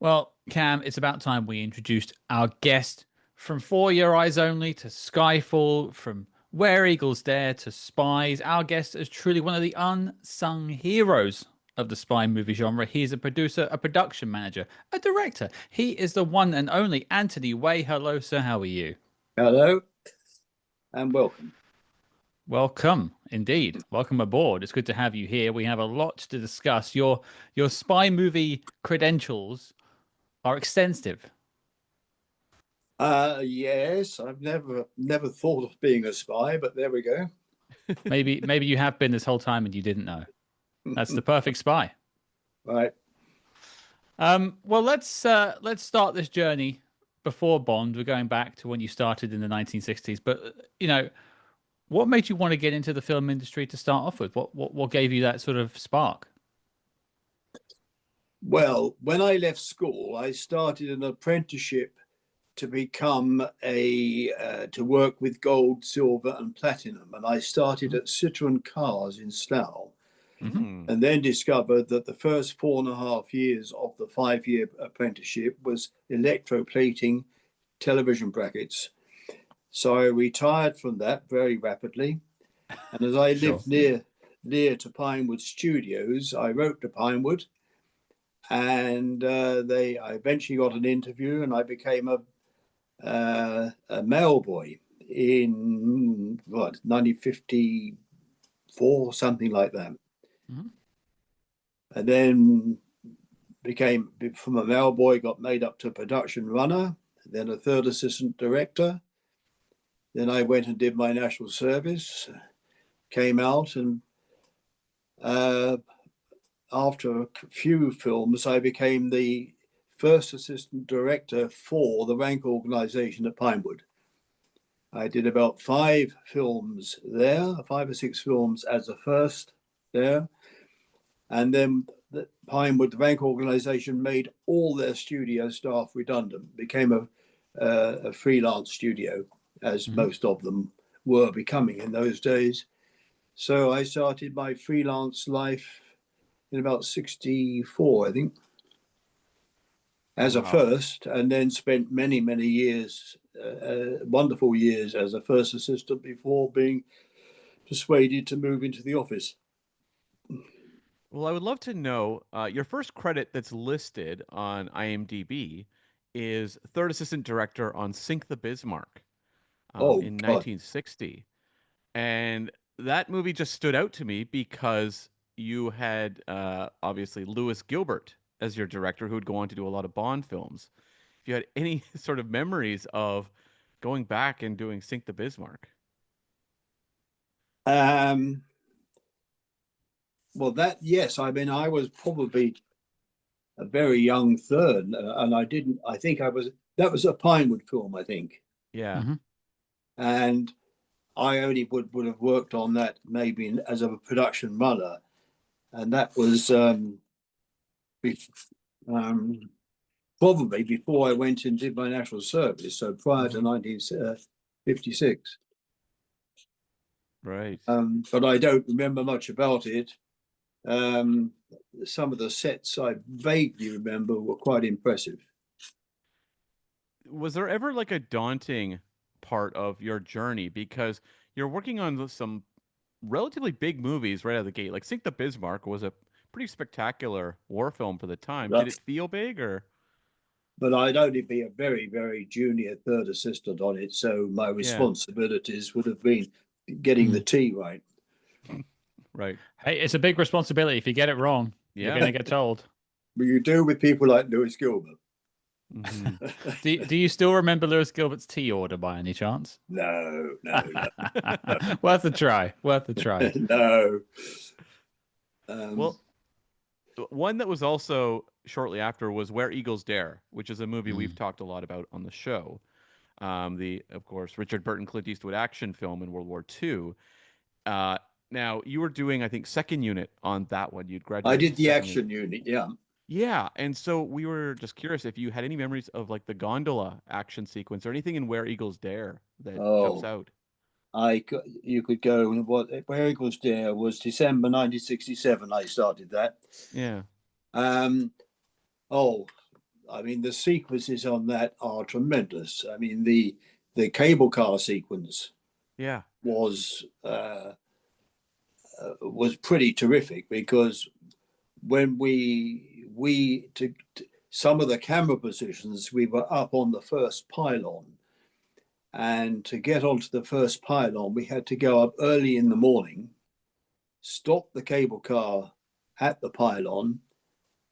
Well, Cam, it's about time we introduced our guest from For Your Eyes Only to Skyfall, from Where Eagles Dare to Spies. Our guest is truly one of the unsung heroes of the spy movie genre. He's a producer, a production manager, a director. He is the one and only Anthony Waye. Hello, sir. How are you? Hello and welcome. Welcome, indeed. Welcome aboard. It's good to have you here. We have a lot to discuss. Your spy movie credentials are extensive. Yes, I've never thought of being a spy, but there we go. Maybe you have been this whole time and you didn't know. That's the perfect spy. Right. Well, let's start this journey before Bond. We're going back to when you started in the 1960s. But what made you want to get into the film industry to start off with? What gave you that sort of spark? Well, when I left school, I started an apprenticeship to become to work with gold, silver, and platinum, and I started at Citroen Cars in Slough, Mm-hmm. and then discovered that the first 4.5 years of the 5-year apprenticeship was electroplating television brackets. So I retired from that very rapidly. And as I Sure. lived near to Pinewood Studios, I wrote to Pinewood, and I eventually got an interview, and I became a mail boy in 1954, something like that. Mm-hmm. And then became from a mail boy, got made up to production runner, then a third assistant director. Then I went and did my national service, came out, and after a few films, I became the first assistant director for the rank organization at Pinewood. I did about 5 films there, 5 or 6 films as a first there. And then the Pinewood, the rank organization, made all their studio staff redundant, became a freelance studio, as Mm-hmm. most of them were becoming in those days. So I started my freelance life in about 64, I think, as a Wow. first, and then spent many, many years, wonderful years as a first assistant before being persuaded to move into the office. Well, I would love to know your first credit that's listed on IMDb is third assistant director on Sink the Bismarck Oh, in God. 1960. And that movie just stood out to me because you had obviously Lewis Gilbert as your director, who would go on to do a lot of Bond films. If you had any sort of memories of going back and doing Sink the Bismarck. Um, well, yes, I mean, I was probably a very young third, and I think that was a Pinewood film, I think. Yeah. Mm-hmm. And I only would have worked on that maybe as a production runner. And that was um, probably before I went and did my national service, so prior to Mhm. 1956. Right. But I don't remember much about it. Um, some of the sets I vaguely remember were quite impressive. Was there ever like a daunting part of your journey because you're working on some relatively big movies right out of the gate? Like Sink the Bismarck was a pretty spectacular war film for the time. Did But, it feel big or? but I'd only be a very, very junior third assistant on it, so my Yeah, responsibilities would have been getting the tea right. right. Hey, it's a big responsibility. If you get it wrong, you're Yeah. going to get told. But you do with people like Lewis Gilbert. Hmm. Do you still remember Lewis Gilbert's tea order by any chance? No, no, Worth a try. Worth a try. no. Um, Well, one that was also shortly after was Where Eagles Dare, which is a movie we've Mm. talked a lot about on the show. The, of course, Richard Burton, Clint Eastwood action film in World War II. Uh, Now you were doing, I think, second unit on that one. You'd I graduated did to the second unit. action unit, yeah. Yeah, and so we were just curious if you had any memories of like the gondola action sequence or anything in Where Eagles Dare that jumps Oh, out. you could go and where Eagles Dare was December 1967. I started that. Yeah. Um, oh, I mean, the sequences on that are tremendous. I mean, the cable car sequence Yeah. was pretty terrific, because when some of the camera positions, we were up on the first pylon, and to get onto the first pylon, we had to go up early in the morning, stop the cable car at the pylon,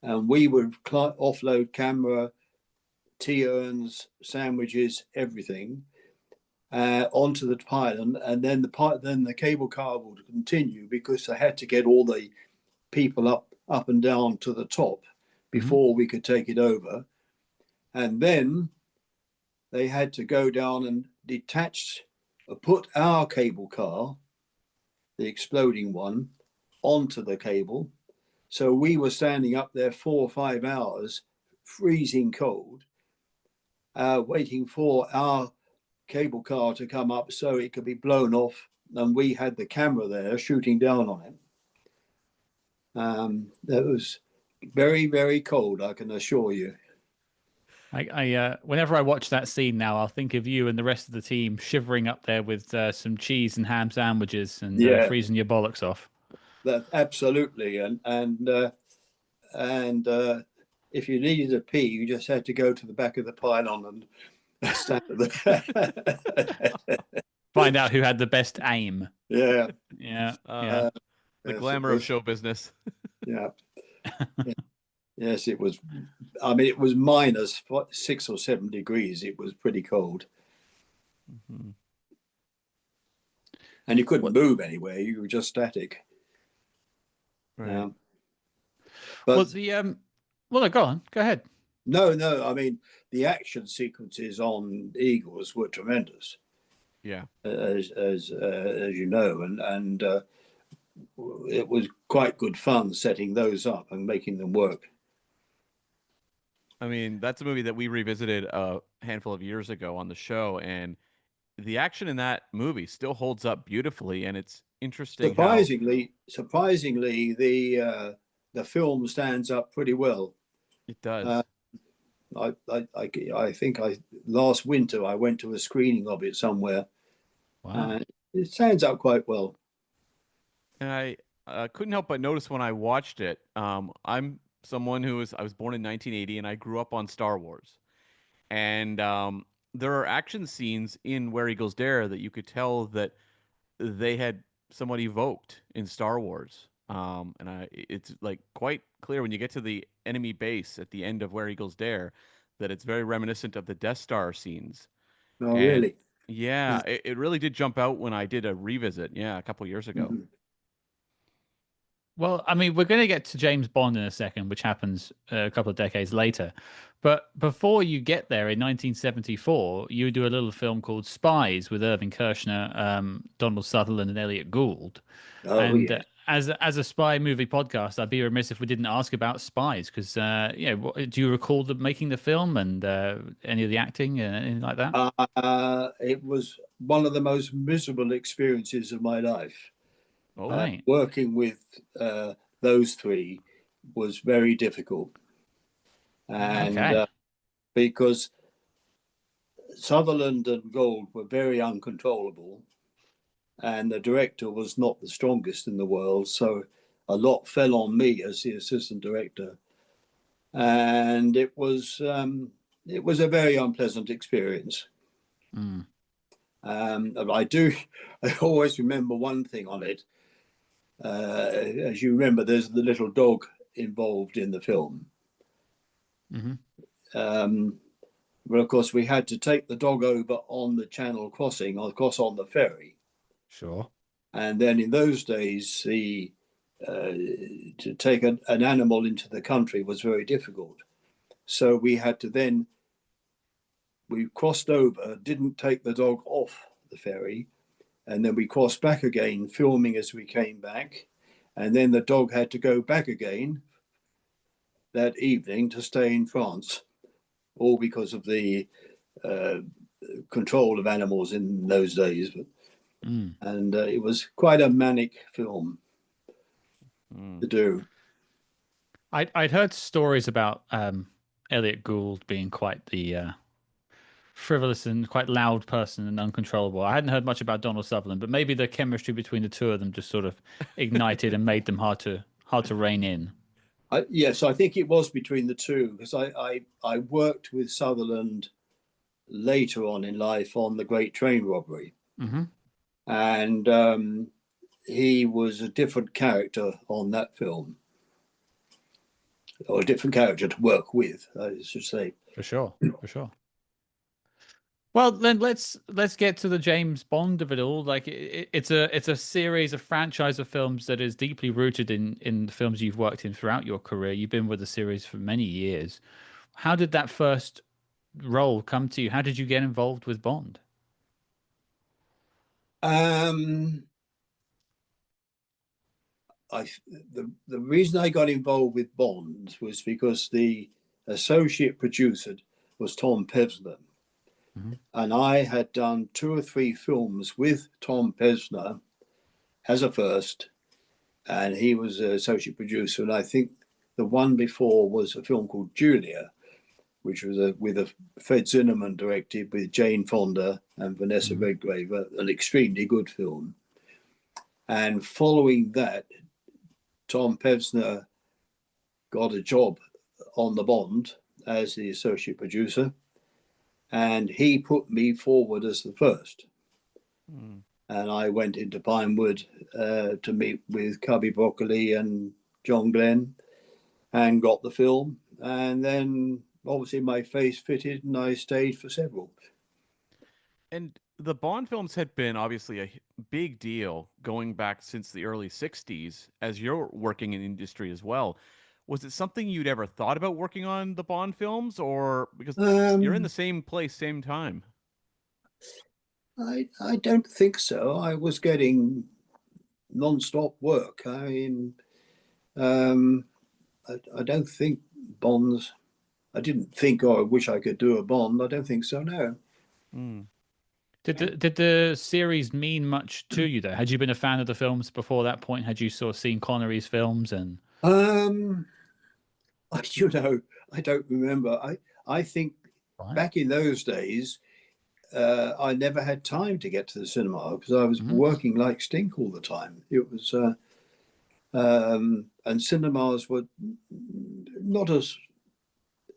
and we would offload camera, tea urns, sandwiches, everything onto the pylon, and then the cable car would continue, because they had to get all the people up and down to the top before we could take it over. And then they had to go down and put our cable car, the exploding one, onto the cable. So we were standing up there 4 or 5 hours, freezing cold, waiting for our cable car to come up so it could be blown off, and we had the camera there shooting down on it. That was very, very cold, I can assure you. Whenever I watch that scene now, I'll think of you and the rest of the team shivering up there with some cheese and ham sandwiches and freezing your bollocks off. That absolutely, and if you needed a pee, you just had to go to the back of the pylon and stand at the find out who had the best aim. Yeah. The glamour of show business. Yeah. Yes, it was. I mean, it was minus 6 or 7 degrees. It was pretty cold. And you couldn't move anywhere. You were just static. Right. But go on. Go ahead. No. I mean, the action sequences on Eagles were tremendous. Yeah. As you know, and it was quite good fun setting those up and making them work. I mean, that's a movie that we revisited a handful of years ago on the show, and the action in that movie still holds up beautifully, and it's interesting. Surprisingly, the film stands up pretty well. It does. I think last winter I went to a screening of it somewhere. Wow. It stands up quite well. And I couldn't help but notice when I watched it. I'm someone I was born in 1980, and I grew up on Star Wars. And there are action scenes in Where Eagles Dare that you could tell that they had somewhat evoked in Star Wars. It's like quite clear when you get to the enemy base at the end of Where Eagles Dare that it's very reminiscent of the Death Star scenes. Oh, really? Yeah, it really did jump out when I did a revisit. Yeah, a couple years ago. Mm-hmm. Well, I mean, we're going to get to James Bond in a second, which happens a couple of decades later. But before you get there, in 1974, you do a little film called Spies with Irving Kershner, Donald Sutherland, and Elliot Gould. Oh, yeah. As a spy movie podcast, I'd be remiss if we didn't ask about Spies, because do you recall making the film and any of the acting and anything like that? It was one of the most miserable experiences of my life. All right. Working with those three was very difficult, and because Sutherland and Gould were very uncontrollable, and the director was not the strongest in the world, so a lot fell on me as the assistant director, and it was a very unpleasant experience. I always remember one thing on it. As you remember, there's the little dog involved in the film. But of course, we had to take the dog over on the Channel crossing, across on the ferry. Sure. And then in those days, to take an animal into the country was very difficult. So we crossed over, didn't take the dog off the ferry, and then we crossed back again, filming as we came back. And then the dog had to go back again that evening to stay in France, all because of the control of animals in those days. And it was quite a manic film to do. I'd heard stories about Elliot Gould being quite the frivolous and quite loud person and uncontrollable. I hadn't heard much about Donald Sutherland, but maybe the chemistry between the two of them just sort of ignited and made them hard to rein in. Yes, I think it was between the two, because I worked with Sutherland later on in life on The Great Train Robbery. Mm-hmm. And he was a different character on that film, or a different character to work with, I should say. For sure. Well, then let's get to the James Bond of it all. Like it's a series, a franchise of films that is deeply rooted in the films you've worked in throughout your career. You've been with the series for many years. How did that first role come to you? How did you get involved with Bond? The reason I got involved with Bond was because the associate producer was Tom Pevsner. Mm-hmm. And I had done 2 or 3 films with Tom Pevsner as a first, and he was an associate producer. And I think the one before was a film called Julia, which was with a Fred Zinnemann directed, with Jane Fonda and Vanessa Redgrave, an extremely good film. And following that, Tom Pevsner got a job on the Bond as the associate producer, and he put me forward as the first. And I went into Pinewood to meet with Cubby Broccoli and John Glenn, and got the film. And then obviously my face fitted, and I stayed for several. And the Bond films had been obviously a big deal going back since the early 60s, as you're working in industry as well. Was it something you'd ever thought about working on the Bond films, or because you're in the same place, same time? I don't think so. I was getting non-stop work. I mean, I don't think Bonds, I didn't think, oh, I wish I could do a Bond. I don't think so, no. Did the series mean much to you, though? Had you been a fan of the films before that point? Had you sort of seen Connery's films? And I don't remember. I think back in those days, I never had time to get to the cinema because I was working like stink all the time. It was, and cinemas were not as,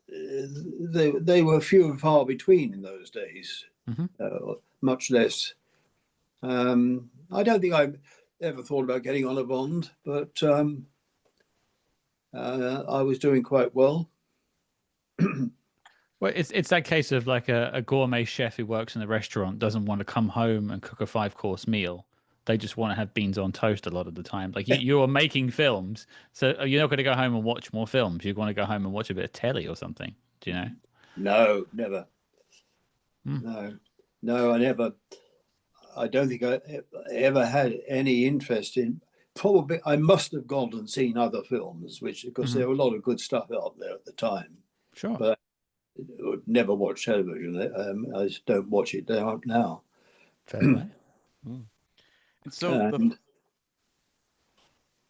they were few and far between in those days, much less. I don't think I ever thought about getting on a Bond, but I was doing quite well. Well, it's that case of like a gourmet chef who works in a restaurant doesn't want to come home and cook a 5-course meal. They just want to have beans on toast a lot of the time. Like you're making films, so you're not going to go home and watch more films. You want to go home and watch a bit of telly or something. Do you know? No, never. No, I never. I don't think I ever had any interest in. Probably I must have gone and seen other films, which because there were a lot of good stuff out there at the time. Sure, but I would never watch television. I just don't watch it now. Fair play. And so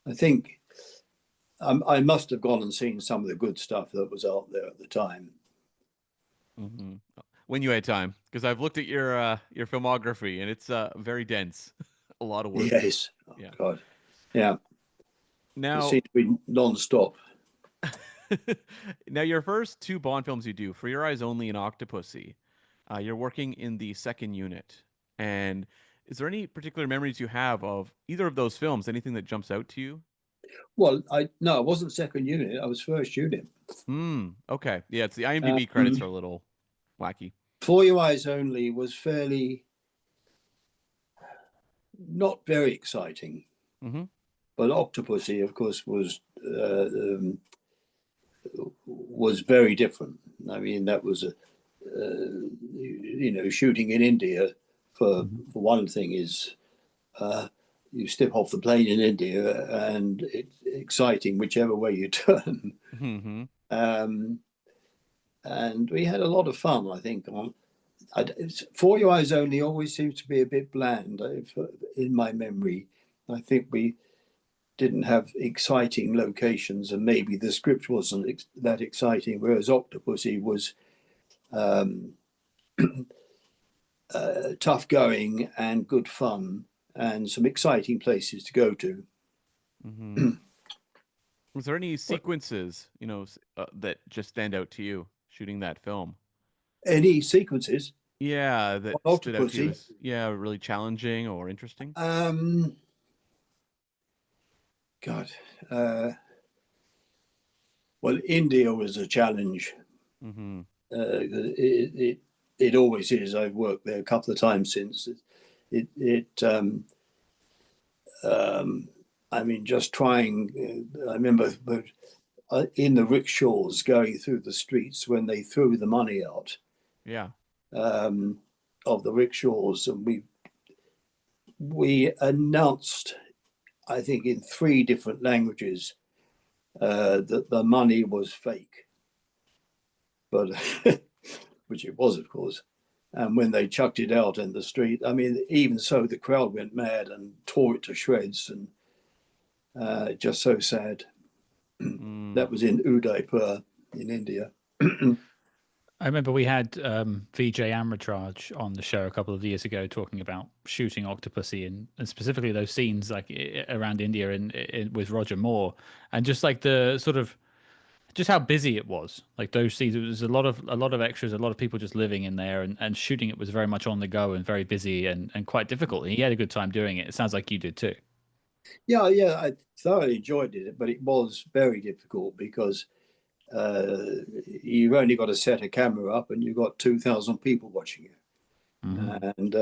I think I must have gone and seen some of the good stuff that was out there at the time. When you had time, because I've looked at your filmography and it's very dense, a lot of work. Yes, God, yeah. Now it seems to be non-stop. Now, your first 2 Bond films you do, For Your Eyes Only and Octopussy, you're working in the second unit. And is there any particular memories you have of either of those films? Anything that jumps out to you? Well, I wasn't second unit. I was first unit. Okay. Yeah, it's the IMDb credits are a little wacky. For Your Eyes Only was fairly not very exciting. But Octopussy, of course, was very different. I mean, that was shooting in India for one thing is you step off the plane in India and it's exciting whichever way you turn. And we had a lot of fun, I think. For Your Eyes Only always seems to be a bit bland in my memory. I think we didn't have exciting locations, and maybe the script wasn't that exciting, whereas Octopussy was tough going and good fun and some exciting places to go to. Mm-hmm. Was there any sequences, that just stand out to you shooting that film? Any sequences Yeah, that on stood out to you Octopussy? as really challenging or interesting. God, well, India was a challenge. Mm-hmm. It always is. I've worked there a couple of times since. I mean, just trying. I remember in the rickshaws going through the streets when they threw the money out Yeah. of the rickshaws, and we announced, I think, in 3 different languages that the money was fake, but which it was, of course. And when they chucked it out in the street, I mean, even so, the crowd went mad and tore it to shreds, and just so sad. That was in Udaipur in India. I remember we had VJ Amritraj on the show a couple of years ago talking about shooting Octopussy and specifically those scenes like around India and with Roger Moore, and just like the sort of just how busy it was. Like those scenes, it was a lot of extras, a lot of people just living in there, and shooting it was very much on the go and very busy and quite difficult. And he had a good time doing it. It sounds like you did too. Yeah, I thoroughly enjoyed it, but it was very difficult because you've only got to set a camera up and you've got 2,000 people watching you. And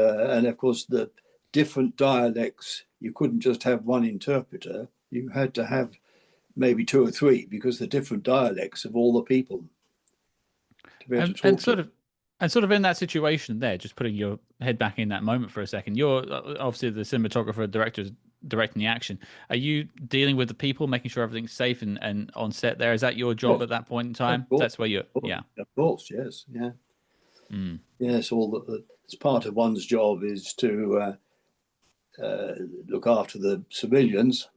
of course, the different dialects, you couldn't just have one interpreter. You had to have maybe 2 or 3 because the different dialects of all the people to be able to And talk to. sort of in that situation there, just putting your head back in that moment for a second. You're obviously the cinematographer, director directing the action. Are you dealing with the people, making sure everything's safe and on set there? Is that your job at that point in time? That's where you're, yeah. Of course, yes, yeah. Yes, it's part of one's job is to look after the civilians,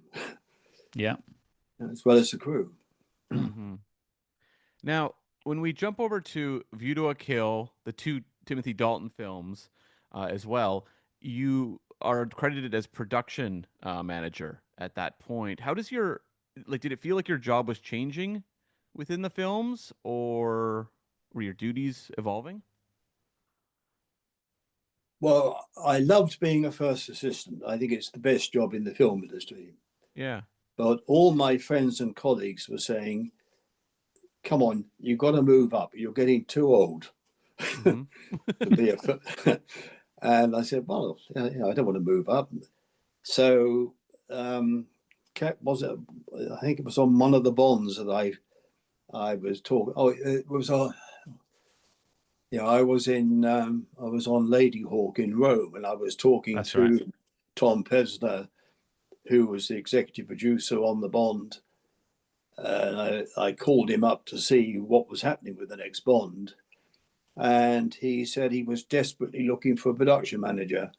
Yeah. as well as the crew. Mm-hmm. Now, when we jump over to View to a Kill, the 2 Timothy Dalton films, as well, you are credited as production manager at that point. How does did it feel like your job was changing within the films, or were your duties evolving? Well, I loved being a first assistant. I think it's the best job in the film industry. Yeah. But all my friends and colleagues were saying, come on, you've got to move up. You're getting too old Mm-hmm. to be And I said, well, I don't want to move up. So was it? I think it was on one of the bonds that I was talking. Oh, it was on. I was on Lady Hawk in Rome, and I was talking That's to right. Tom Pesner, who was the executive producer on the Bond. And I called him up to see what was happening with the next Bond. And he said he was desperately looking for a production manager.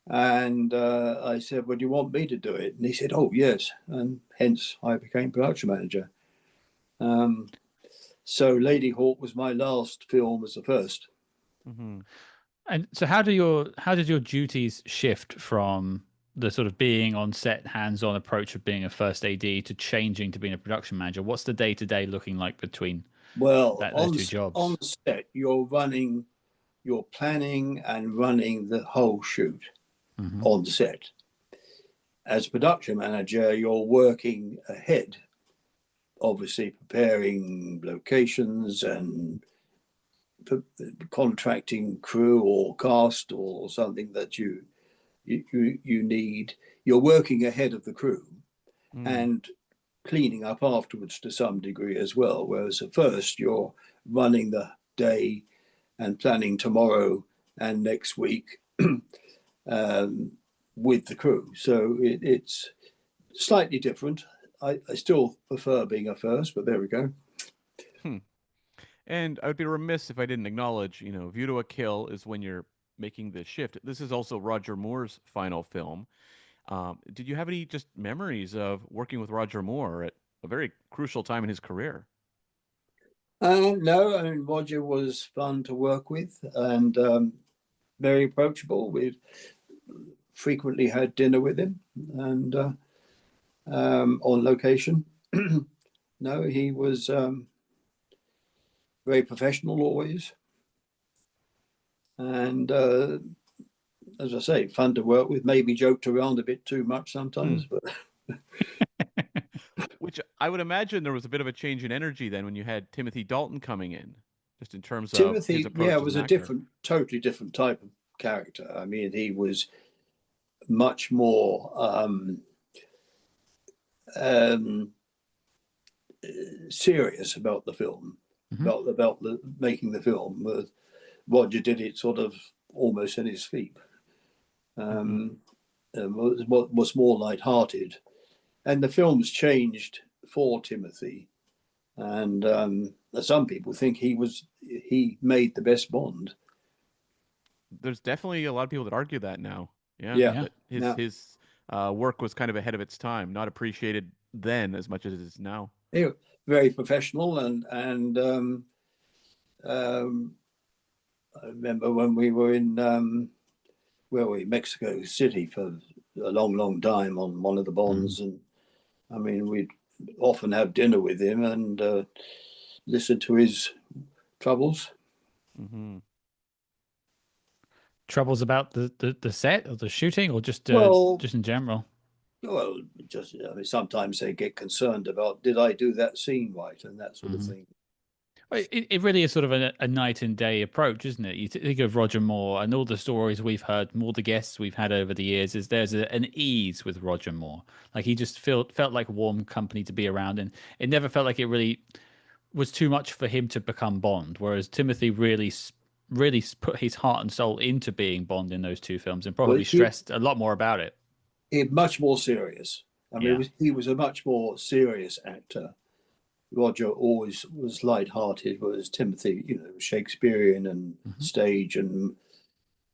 And I said, well, do you want me to do it? And he said, oh, yes. And hence I became production manager. So Lady Hawk was my last film as the first. Mm-hmm. And so how did your duties shift from the sort of being on set, hands-on approach of being a first AD to changing to being a production manager? What's the day-to-day looking like between Well, those 2 jobs? on set, you're planning and running the whole shoot on set. As production manager, you're working ahead, obviously preparing locations and contracting crew or cast or something that you need. You're working ahead of the crew and cleaning up afterwards to some degree as well. Whereas at first you're running the day and planning tomorrow and next week with the crew. So it's slightly different. I still prefer being a first, but there we go. And I would be remiss if I didn't acknowledge, View to a Kill is when you're making this shift. This is also Roger Moore's final film. Did you have any just memories of working with Roger Moore at a very crucial time in his career? No, I mean, Roger was fun to work with and very approachable. We frequently had dinner with him and on location. No, he was very professional always. And as I say, fun to work with. Maybe joked around a bit too much sometimes, but Which I would imagine there was a bit of a change in energy then when you had Timothy Dalton coming in, just in terms of his Timothy, yeah, approach as was an a actor. totally different type of character. I mean, he was much more um, serious about the film, about making the film. Roger did it sort of almost in his sleep. Was more light-hearted, and the film's changed for Timothy. And some people think he made the best Bond. There's definitely a lot of people that argue that now. Yeah, Yeah, Yeah. that yeah. his work was kind of ahead of its time, not appreciated then as much as it is now. He was very professional, and um, I remember when we were in Mexico City for a long, long time on one of the Bonds, and I mean we'd often have dinner with him and listen to his troubles. Hmm. Troubles about the set or the shooting or Well, just in general? well, just I mean, sometimes they get concerned about did I do that scene right and that sort of Hmm. thing. Well, it really is sort of a night and day approach, isn't it? You think of Roger Moore and all the stories we've heard, all the guests we've had over the years, is there's an ease with Roger Moore. Like he just felt like warm company to be around, and it never felt like it really was too much for him to become Bond. Whereas Timothy really put his heart and soul into being Bond in those two films, and Well, probably stressed a lot more about it. he much more serious. I mean, Yeah. he was a much more serious actor. Roger always was light-hearted, whereas Timothy, Shakespearean and Hmm. stage and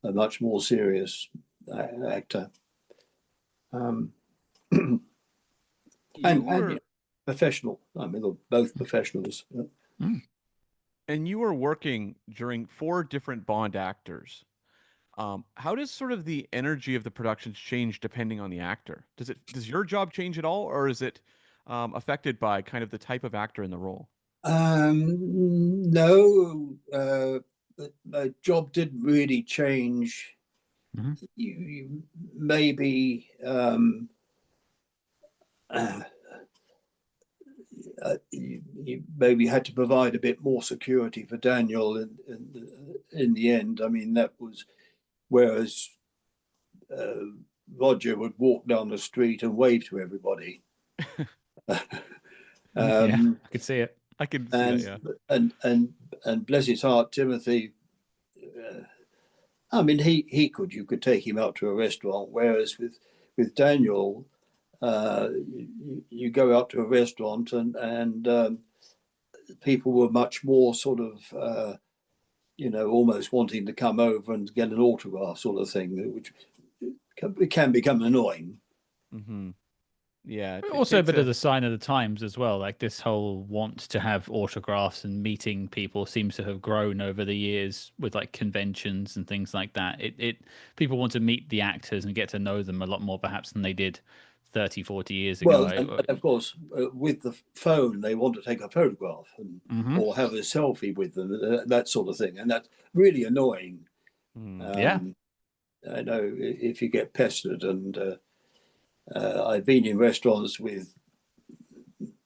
a much more serious actor. Um, and You yeah, were professional. I mean, they're both professionals. Mm. and you were working during four different Bond actors. How does sort of the energy of the productions change depending on the actor? Does your job change at all, or is it affected by kind of the type of actor in the role? No, the job didn't really change. Hmm. You maybe uh, you maybe had to provide a bit more security for Daniel in the end. I mean, that was whereas uh, Roger would walk down the street and wave to everybody. Yeah, um, I could see it. I can see that, and yeah. and and and bless his heart, Timothy. I mean, you could take him out to a restaurant, whereas with Daniel, you go out to a restaurant and people were much more sort of almost wanting to come over and get an autograph sort of thing, which can become annoying. Hmm. Yeah, it Also, a takes bit of a the sign of the times as well. Like this whole want to have autographs and meeting people seems to have grown over the years with like conventions and things like that. It people want to meet the actors and get to know them a lot more perhaps than they did 30, 40 years ago. Well, and of course, with the phone, they want to take a photograph Mhm. or have a selfie with them, that sort of thing, and that's really annoying. mm, Yeah. Um, I know if you get pestered, and I've been in restaurants with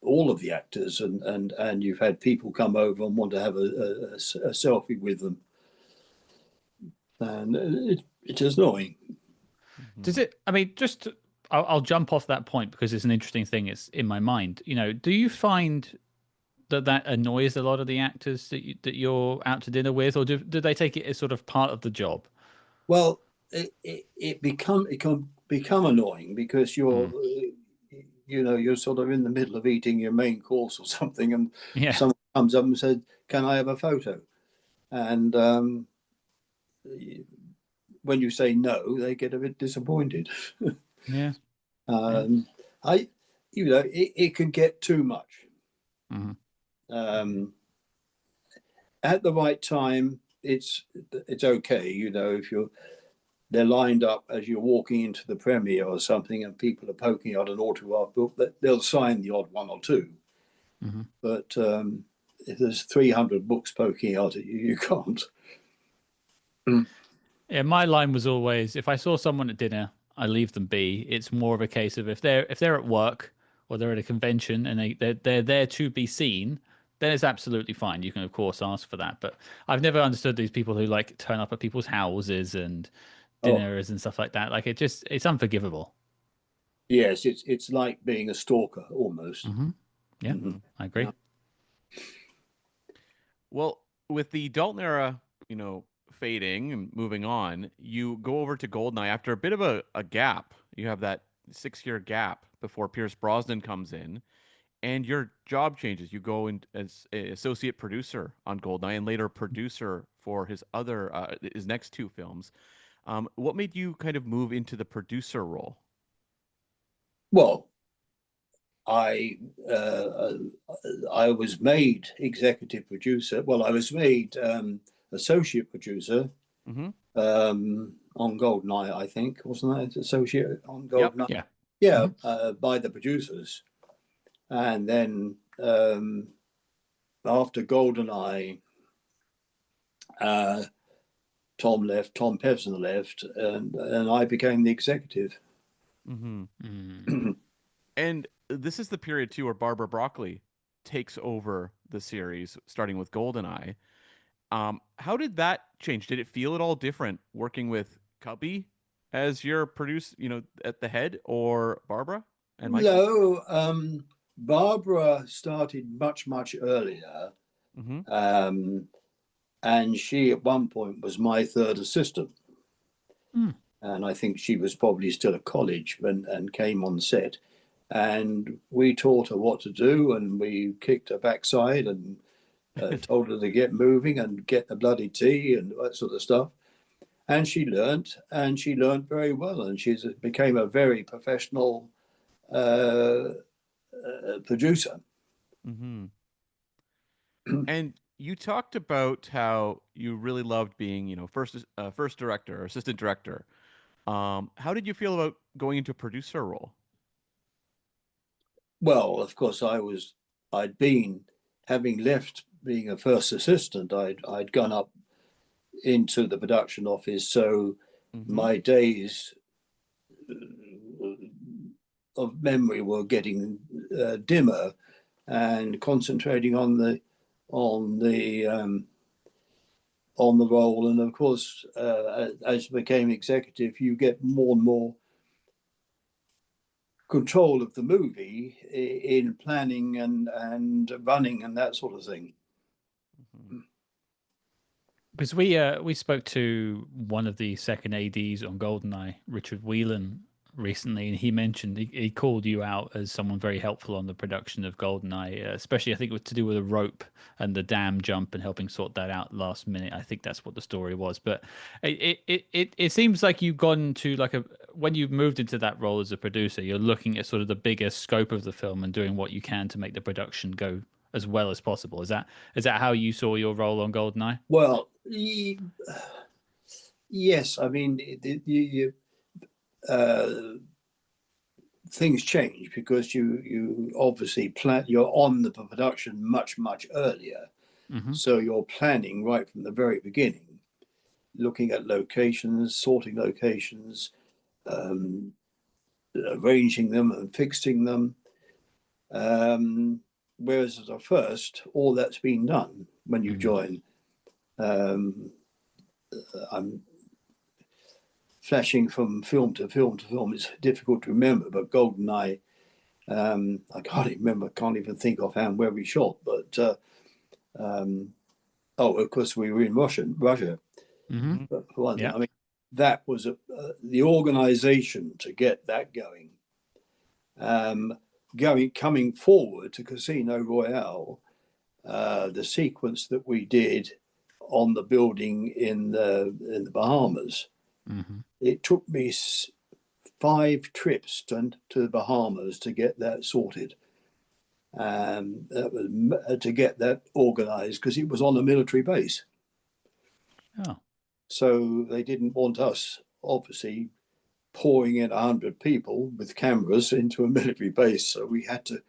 all of the actors, and you've had people come over and want to have a selfie with them, and it is annoying. Does mhm. it? I mean, I'll jump off that point because it's an interesting thing. It's in my mind. Do you find that annoys a lot of the actors that you're out to dinner with, or do they take it as sort of part of the job? Well, it can become annoying because Mm. you're sort of in the middle of eating your main course or something, and Yeah. someone comes up and says, "Can I have a photo?" And when you say no, they get a bit disappointed. Yeah. I, it can get too much. Mm-hmm. At the right time, it's okay. If they're lined up as you're walking into the premiere or something, and people are poking out an autograph book, they'll sign the odd one or two. Mm-hmm. But if there's 300 books poking out at you, you can't. Yeah, my line was always, if I saw someone at dinner, I leave them be. It's more of a case of if they're at work or they're at a convention and they're there to be seen, then it's absolutely fine. You can of course ask for that. But I've never understood these people who like turn up at people's houses and Oh, dinners and stuff like that. Like it's unforgivable. yes, it's like being a stalker almost. Mm-hmm. Yeah, Mhm. I agree. Yeah. Well, with the Dalton era, fading and moving on, you go over to Goldeneye after a bit of a gap. You have that 6-year gap before Pierce Brosnan comes in, and your job changes. You go in as a associate producer on Goldeneye and later producer for his next 2 films. What made you kind of move into the producer role? Well, I uh, I was made executive producer. Well, I was made associate producer Mm-hmm. on Goldeneye, I think, wasn't that associate on Yep. Goldeneye? Yeah. Yeah, Mm-hmm. by the producers, and then after Goldeneye, uh, Tom Pevsner left, and I became the executive. Mm-hmm. Mm. And this is the period too where Barbara Broccoli takes over the series, starting with Goldeneye. How did that change? Did it feel at all different working with Cubby as your producer, at the head, or Barbara and Michael? No, Barbara started much earlier, Mm-hmm. um, and she at one point was my third assistant. Mm. And I think she was probably still at college and came on set. And we taught her what to do, and we kicked her backside and told her to get moving and get the bloody tea and that sort of stuff. And she learned very well, and she became a very professional uh, producer. Mm-hmm. And you talked about how you really loved being, first director or assistant director. How did you feel about going into a producer role? Well, of course, I'd been, having left being a first assistant, I'd gone up into the production office. So Mm-hmm. my days of memory were getting dimmer, and concentrating on the on the role. And of course, as you became executive, you get more and more control of the movie in planning and running and that sort of thing. Mm-hmm. Because we spoke to one of the second ADs on GoldenEye, Richard Whelan, recently, and he mentioned he called you out as someone very helpful on the production of GoldenEye, especially I think it was to do with the rope and the dam jump and helping sort that out last minute. I think that's what the story was. But it seems like you've gone to like when you've moved into that role as a producer, you're looking at sort of the bigger scope of the film and doing what you can to make the production go as well as possible. Is that how you saw your role on GoldenEye? Well, yes. I mean, things change because you obviously plan. You're on the production much earlier, Mm-hmm. so you're planning right from the very beginning, looking at locations, sorting locations, um, arranging them and fixing them. Whereas as a first, all that's been done when you Mm-hmm. join. Um, I'm flashing from film to film to film. It's difficult to remember, but GoldenEye, I can't even remember, can't even think offhand where we shot. But of course, we were in Russia. Mm-hmm. Mm-hmm. But for one thing, Yeah. I mean, that was the organisation to get that going. Coming forward to Casino Royale, the sequence that we did on the building in the Bahamas. Mm-hmm. It took me 5 trips to the Bahamas to get that sorted. That was to get that organized because it was on a military base. Oh. So they didn't want us, obviously, pouring in 100 people with cameras into a military base. So we had to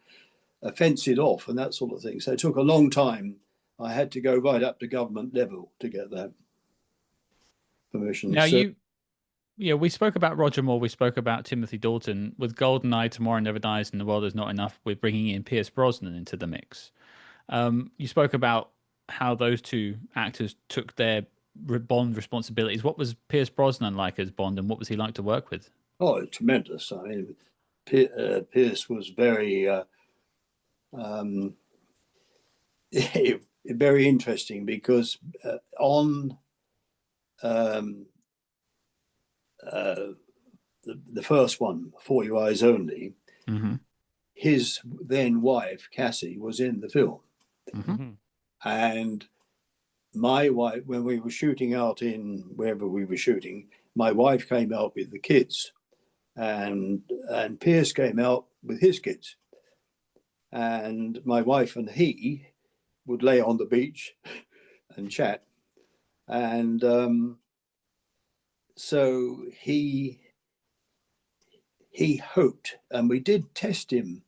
fence it off and that sort of thing. So it took a long time. I had to go right up to government level to get that permission. Now we spoke about Roger Moore, we spoke about Timothy Dalton. With GoldenEye, Tomorrow Never Dies, and The World Is Not Enough, we're bringing in Pierce Brosnan into the mix. You spoke about how those two actors took their Bond responsibilities. What was Pierce Brosnan like as Bond, and what was he like to work with? Oh, tremendous. I mean, Pierce was very, very interesting because on the first one, For Your Eyes Only, his then wife, Cassie, was in the film. And my wife, when we were shooting out in wherever we were shooting, my wife came out with the kids, and Pierce came out with his kids. And my wife and he would lay on the beach and chat. And so he hoped, and we did test him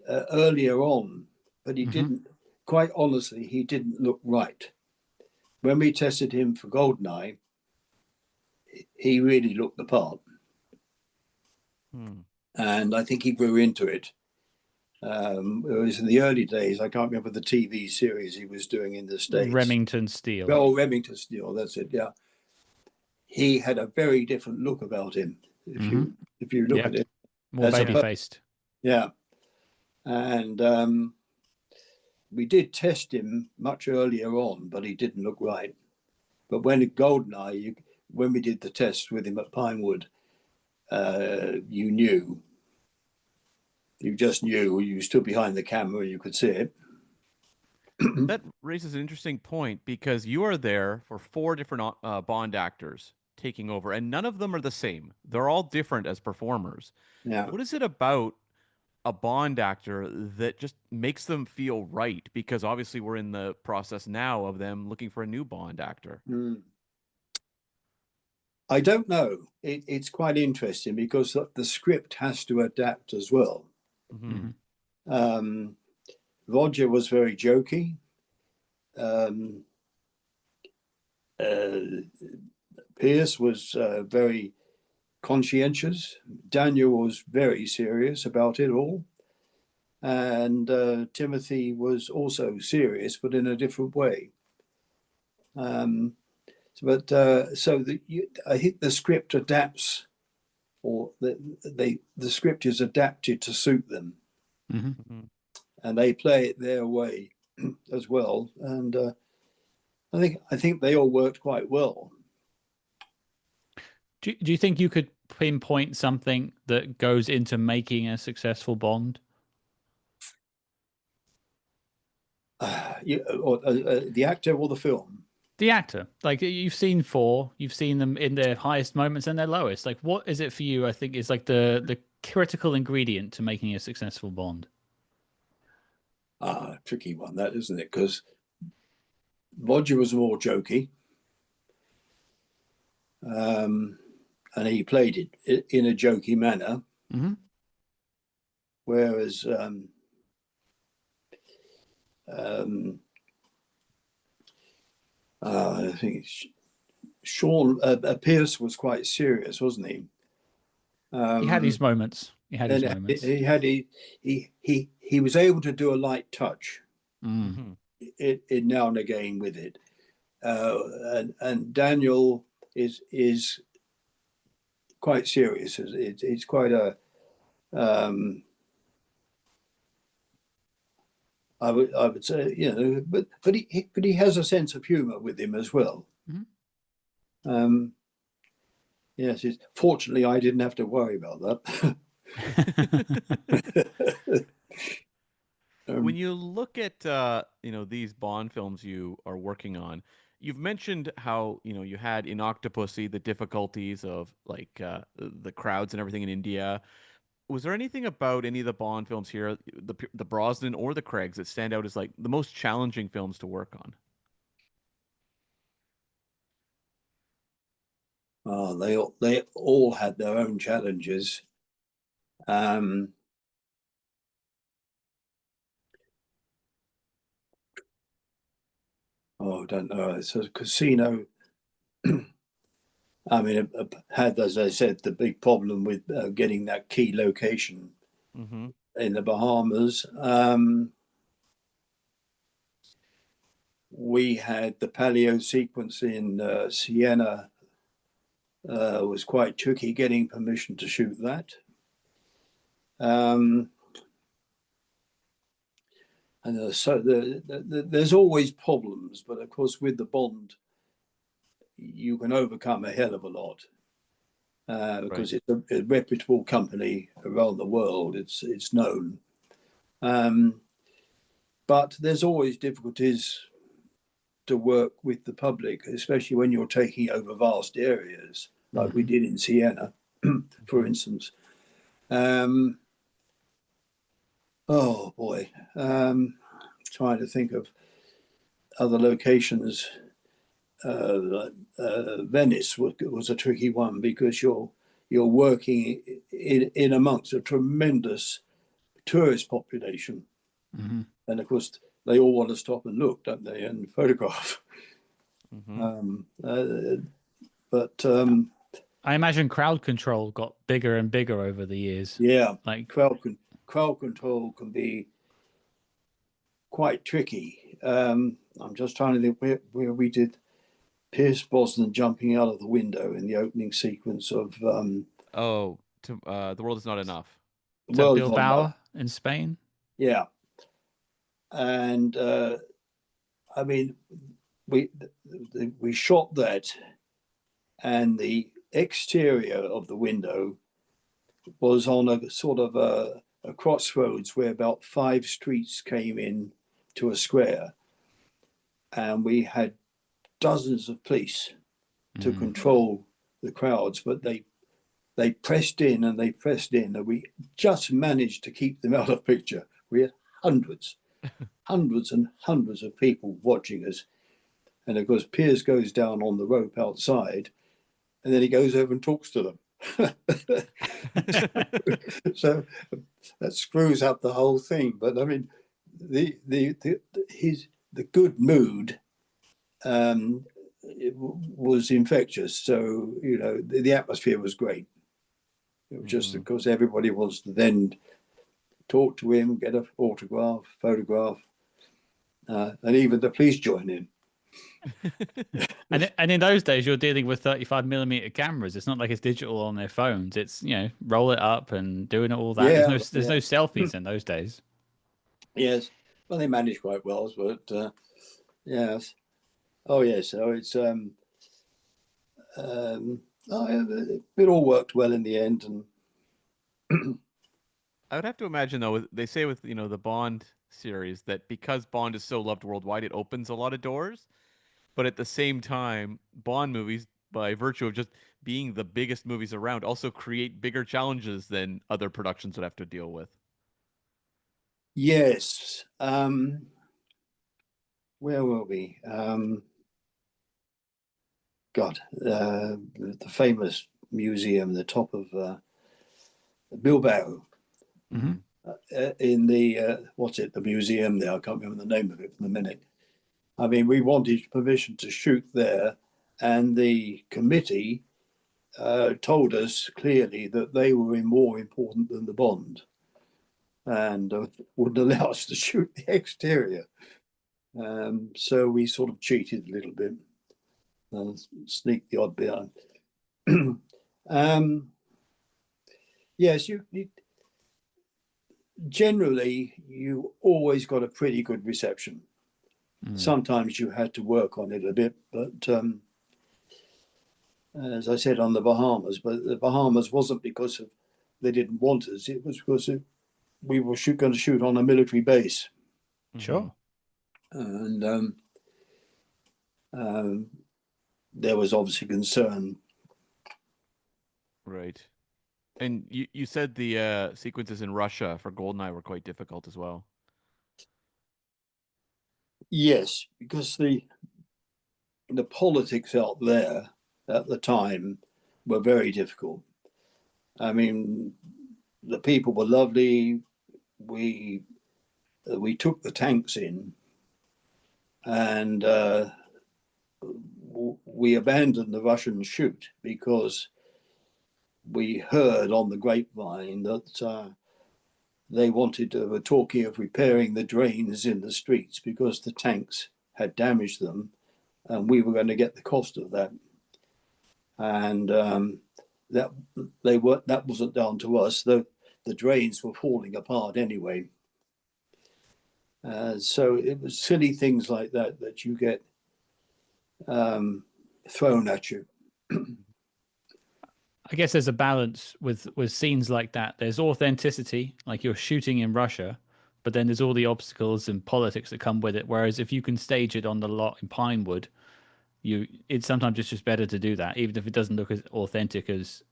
earlier on, but he didn't, quite honestly, he didn't look right. When we tested him for GoldenEye, he really looked the part. And I think he grew into it. It was in the early days. I can't remember the TV series he was doing in the States. Remington Steele. Oh, Remington Steele, that's it, yeah. He had a very different look about him, if you look at it. More baby-faced. Yeah. And we did test him much earlier on, but he didn't look right. But when at GoldenEye, when we did the test with him at Pinewood, you knew. You just knew. You stood behind the camera, you could see it. That raises an interesting point because you are there for 4 different Bond actors taking over, and none of them are the same. They're all different as performers. Yeah. What is it about a Bond actor that just makes them feel right? Because obviously we're in the process now of them looking for a new Bond actor. I don't know. It's quite interesting because the script has to adapt as well. Roger was very jokey. Pierce was very conscientious. Daniel was very serious about it all. And Timothy was also serious, but in a different way. I think the script adapts, or the script is adapted to suit them. And they play it their way as well. And I think they all worked quite well. Do you think you could pinpoint something that goes into making a successful Bond? The actor or the film? The actor. Like, you've seen 4, you've seen them in their highest moments and their lowest. Like, what is it for you, I think, is like the critical ingredient to making a successful Bond? Tricky one, that, isn't it? Because Roger was more jokey. And he played it in a jokey manner. Whereas I think Sean Pierce was quite serious, wasn't he? He had his moments. He had his moments. He was able to do a light touch it now and again with it. And Daniel is quite serious. It's quite a I would say, you know, but he has a sense of humor with him as well. Yes, fortunately I didn't have to worry about that. When you look at these Bond films you are working on, You've mentioned how, you had in Octopussy the difficulties of like the crowds and everything in India. Was there anything about any of the Bond films here, the Brosnan or the Craigs, that stand out as like the most challenging films to work on? Oh, they all had their own challenges. Um, I don't know. It's a Casino. I mean, it had, as I said, the big problem with getting that key location Mm-hmm. in the Bahamas. We had the paleo sequence in Siena. Was quite tricky getting permission to shoot that. And so there's always problems, but of course, with the Bond, you can overcome a hell of a lot because Right. it's a reputable company around the world. It's known, but there's always difficulties to work with the public, especially when you're taking over vast areas, like we did in Siena, for instance. Oh boy, trying to think of other locations. Venice was a tricky one because you're working in amongst a tremendous tourist population, and of course they all want to stop and look, don't they, and photograph. Mm-hmm. But I imagine crowd control got bigger and bigger over the years. yeah, Like, crowd control can be quite tricky. I'm just trying to think where we did Pierce Brosnan jumping out of the window in the opening sequence of Oh, The World Is Not Enough. is that World Is Not Enough. Bilbao in Spain? Yeah, and I mean, we shot that, and the exterior of the window was on a sort of a crossroads where about 5 streets came in to a square, and we had dozens of police to control the crowds, but they pressed in and they pressed in, and we just managed to keep them out of picture. We had hundreds and hundreds of people watching us. And of course, Piers goes down on the rope outside, and then he goes over and talks to them. So that screws up the whole thing. But I mean, the good mood it was infectious. So the atmosphere was great. It was just because everybody wants to then talk to him, get an autograph, photograph, and even the police join in. And in those days, you're dealing with 35mm cameras. It's not like it's digital on their phones. It's roll it up and doing all that. Yeah, There's no selfies in those days. Yes, well, they managed quite well, but yes, oh yes, so it's it all worked well in the end, and I would have to imagine, though, they say with the Bond series that because Bond is so loved worldwide, it opens a lot of doors. But at the same time, Bond movies, by virtue of just being the biggest movies around, also create bigger challenges than other productions would have to deal with. yes, where were we? God, the famous museum, the top of Bilbao. Mm-hmm. In the the museum there. I can't remember the name of it for the minute. I mean, we wanted permission to shoot there, and the committee told us clearly that they were more important than the Bond, and wouldn't allow us to shoot the exterior. So we sort of cheated a little bit and sneaked the odd bit on. Yes, you generally you always got a pretty good reception. Sometimes you had to work on it a bit, but as I said, on the Bahamas, but the Bahamas wasn't because they didn't want us. It was because we were going to shoot on a military base. Sure. And there was obviously concern. Right. And you said the sequences in Russia for Goldeneye were quite difficult as well. Yes, because the politics out there at the time were very difficult. I mean, the people were lovely. We took the tanks in, and we abandoned the Russian shoot because we heard on the grapevine that they were talking of repairing the drains in the streets because the tanks had damaged them, and we were going to get the cost of that. And that wasn't down to us. The drains were falling apart anyway. So it was silly things like that you get thrown at you. I guess there's a balance with scenes like that. There's authenticity, like you're shooting in Russia, but then there's all the obstacles and politics that come with it. Whereas if you can stage it on the lot in Pinewood, it's sometimes just better to do that, even if it doesn't look as authentic as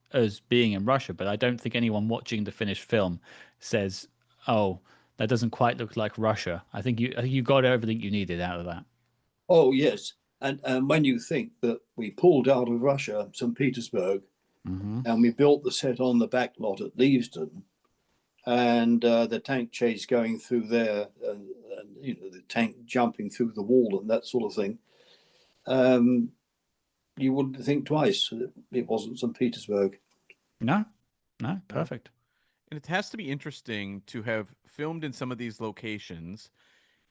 being in Russia. But I don't think anyone watching the finished film says, "Oh, that doesn't quite look like Russia." I think you got everything you needed out of that. Oh yes, and when you think that we pulled out of Russia, St. Petersburg, and we built the set on the back lot at Leavesden, and the tank chase going through there, and the tank jumping through the wall and that sort of thing, you wouldn't think twice that it wasn't St. Petersburg. No, perfect. And it has to be interesting to have filmed in some of these locations,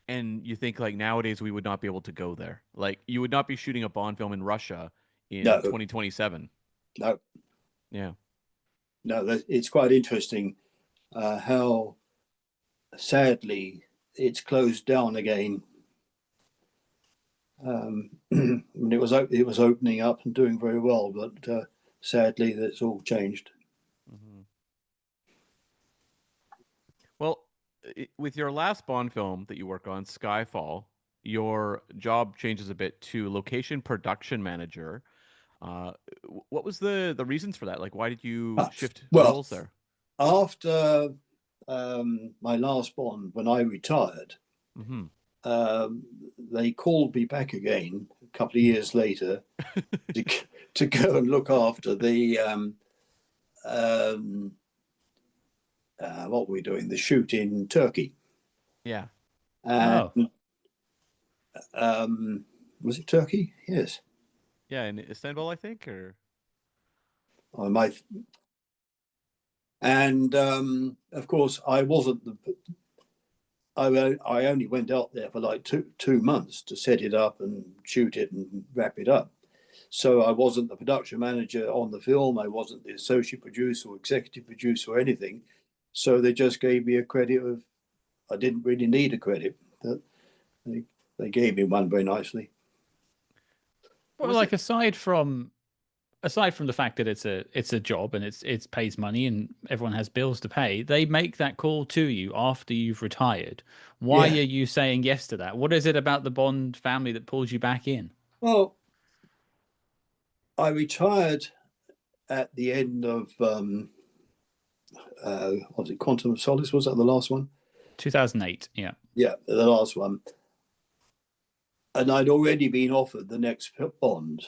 and you think like nowadays we would not be able to go there. Like you would not be shooting a Bond film in Russia in 2027. No. Yeah. No, it's quite interesting how sadly it's closed down again. It was opening up and doing very well, but sadly that's all changed. Well, with your last Bond film that you work on, Skyfall, your job changes a bit to location production manager. What was the reasons for that? Like, why did you shift roles there? After my last Bond, when I retired, they called me back again a couple of years later to go and look after the what were we doing? The shoot in Turkey. Yeah. And, was it Turkey? Yes. Yeah, in Istanbul, I think, or I might. And of course, I wasn't I only went out there for like two months to set it up and shoot it and wrap it up. So I wasn't the production manager on the film. I wasn't the associate producer or executive producer or anything. So they just gave me a credit of, I didn't really need a credit. They gave me one very nicely. Well, like aside from the fact that it's a job and it pays money and everyone has bills to pay, they make that call to you after you've retired. Why are you saying yes to that? What is it about the Bond family that pulls you back in? Well, I retired at the end of was it Quantum of Solace? Was that the last one? 2008. Yeah. Yeah, the last one. And I'd already been offered the next Bond.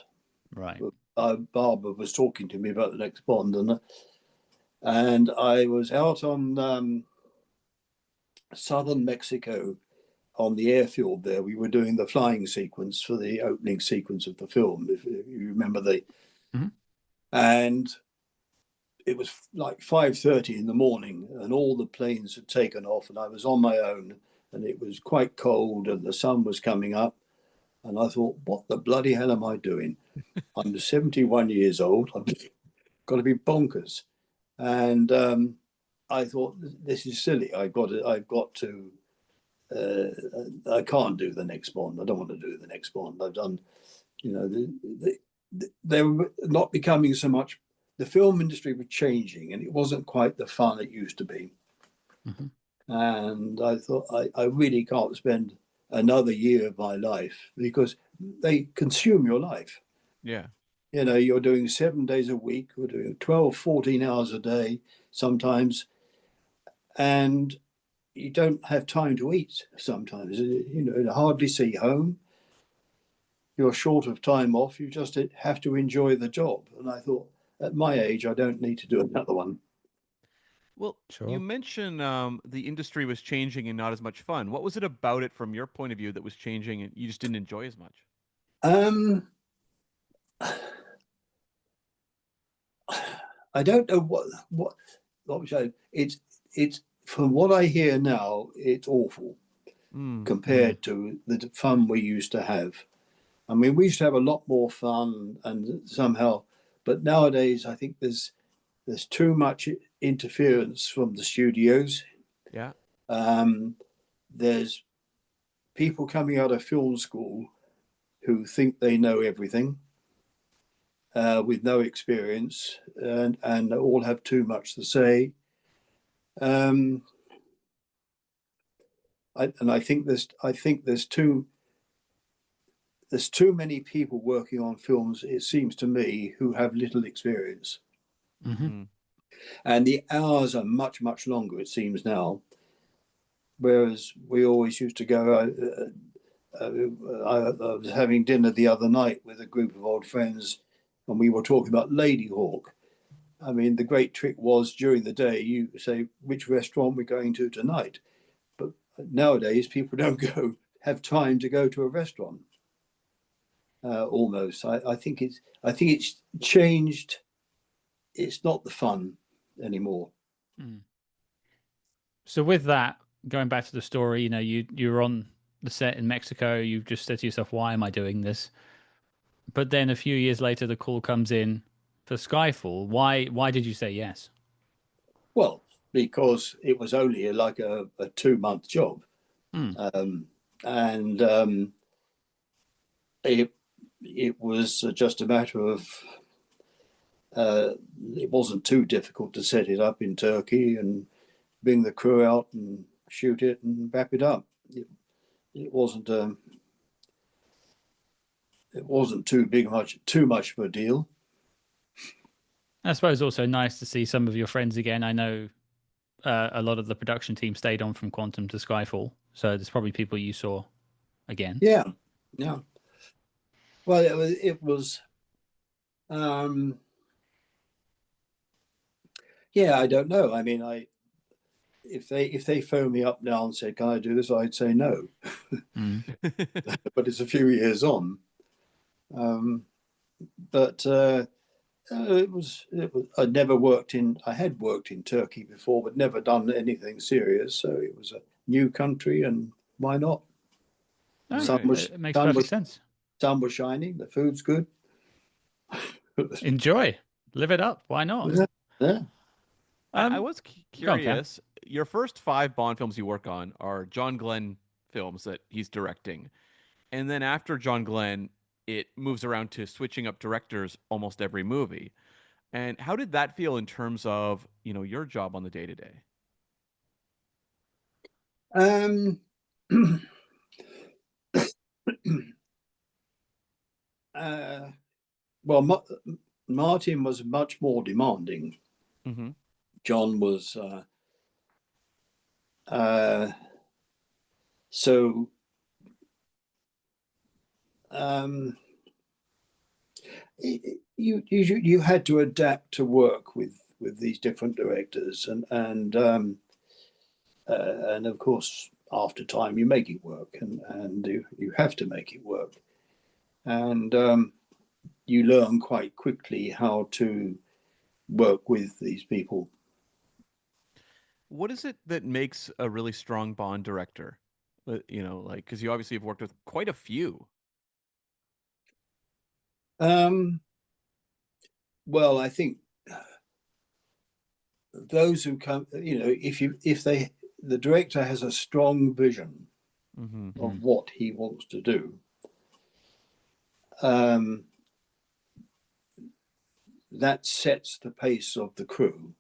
Right. Barbara was talking to me about the next Bond, and I was out on southern Mexico on the airfield there. We were doing the flying sequence for the opening sequence of the film, if you remember and it was like 5:30 in the morning, and all the planes had taken off, and I was on my own, and it was quite cold, and the sun was coming up, and I thought, what the bloody hell am I doing? I'm 71 years old. I've got to be bonkers, and I thought, this is silly. I've got to. I can't do the next Bond. I don't want to do the next Bond. I've done, they were not becoming so much. The film industry was changing, and it wasn't quite the fun it used to be. And I thought, I really can't spend another year of my life, because they consume your life. Yeah. You know, you're doing 7 days a week, we're doing 12, 14 hours a day sometimes, and you don't have time to eat sometimes. You know, you hardly see home. You're short of time off. You just have to enjoy the job. And I thought, at my age, I don't need to do another one. Well, you Sure. mentioned the industry was changing and not as much fun. What was it about it from your point of view that was changing and you just didn't enjoy as much? Um, I don't know what was I, it's from what I hear now, it's awful compared to the fun we used to have. I mean, we used to have a lot more fun, and somehow, but nowadays I think there's too much interference from the studios. Yeah. There's people coming out of film school who think they know everything, with no experience, and all have too much to say. Um, I think there's too many people working on films, it seems to me, who have little experience, Mm-hmm. and the hours are much longer, it seems now. Whereas we always used to go. I was having dinner the other night with a group of old friends, and we were talking about Lady Hawk. I mean, the great trick was during the day you say which restaurant we're going to tonight, but nowadays people don't have time to go to a restaurant. Almost, I think it's changed. It's not the fun anymore. Mm. So with that, going back to the story, you know, you're on the set in Mexico. You've just said to yourself, "Why am I doing this?" But then a few years later, the call comes in for Skyfall. Why did you say yes? Well, because it was only like a 2 month job, Mm. and it it was just a matter of it wasn't too difficult to set it up in Turkey and bring the crew out and shoot it and wrap it up. It wasn't it wasn't too much of a deal. I suppose also nice to see some of your friends again. I know a lot of the production team stayed on from Quantum to Skyfall, so there's probably people you saw again. Yeah, yeah. Well, it was um, yeah. I don't know. I mean, I if they phone me up now and said, "Can I do this?" I'd say no. Mm. But it's a few years on. Um, but it was. I never worked in. I had worked in Turkey before, but never done anything serious. So it was a new country, and why not? No, Sun Right. was it makes sun perfect was sense. sun was shining. The food's good. Enjoy, live it up. Why not? Yeah, yeah. I Um, was Go on, Cam. curious. Your first five Bond films you work on are John Glenn films that he's directing. And then after John Glenn, it moves around to switching up directors almost every movie. And how did that feel in terms of, your job on the day to day? Um, uh, well, Martin was much more demanding. Mm-hmm. John was uh, so. Um, you had to adapt to work with these different directors, and of course after time you make it work, and you have to make it work, and you learn quite quickly how to work with these people. What is it that makes a really strong Bond director? Like, because you obviously have worked with quite a few. um, well, I think those who come, if the director has a strong vision Mm-hmm. of what he wants to do, um, that sets the pace of the crew.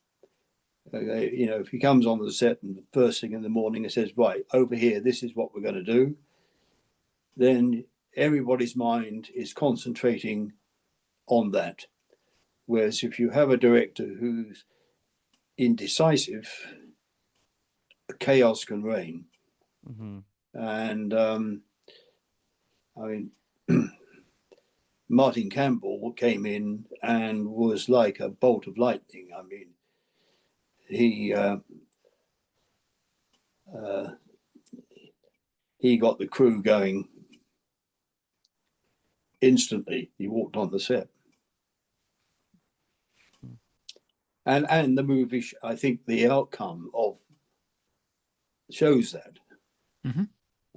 If he comes on the set and the first thing in the morning and says, "Right, over here, this is what we're going to do," then everybody's mind is concentrating on that. Whereas if you have a director who's indecisive, chaos can reign. Mm-hmm. And I mean, Martin Campbell came in and was like a bolt of lightning. I mean, he got the crew going instantly. He walked on the set. And the movie, I think the outcome of shows that. Mm-hmm.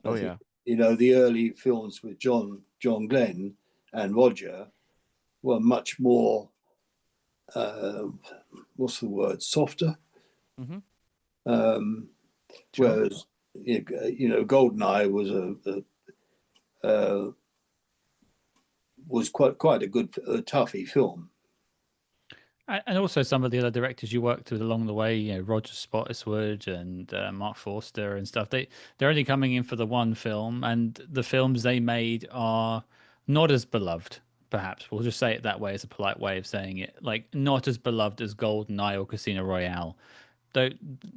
Oh, yeah. You know, the early films with John Glenn and Roger were much more, what's the word, softer. Mm-hmm. Sure. Whereas, you know, Goldeneye was quite a good, toughy film. And also some of the other directors you worked with along the way, you know, Roger Spottiswoode and Mark Forster and stuff. They're only coming in for the one film, and the films they made are not as beloved. Perhaps we'll just say it that way as a polite way of saying it. Like not as beloved as GoldenEye or Casino Royale. Though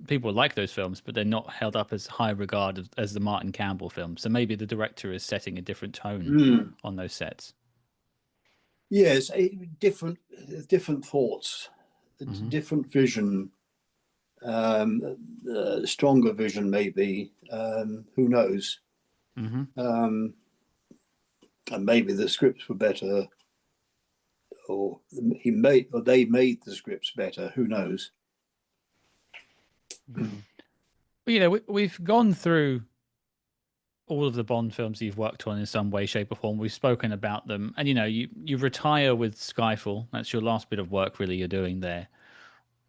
people like those films, but they're not held up as high regard as the Martin Campbell films. So maybe the director is setting a different tone on those sets. Yes, different thoughts, different vision, stronger vision maybe. Who knows? And maybe the scripts were better, or they made the scripts better. Who knows? Well, you know, we've gone through all of the Bond films you've worked on in some way, shape, or form. We've spoken about them, and you know, you retire with Skyfall. That's your last bit of work, really. You're doing there.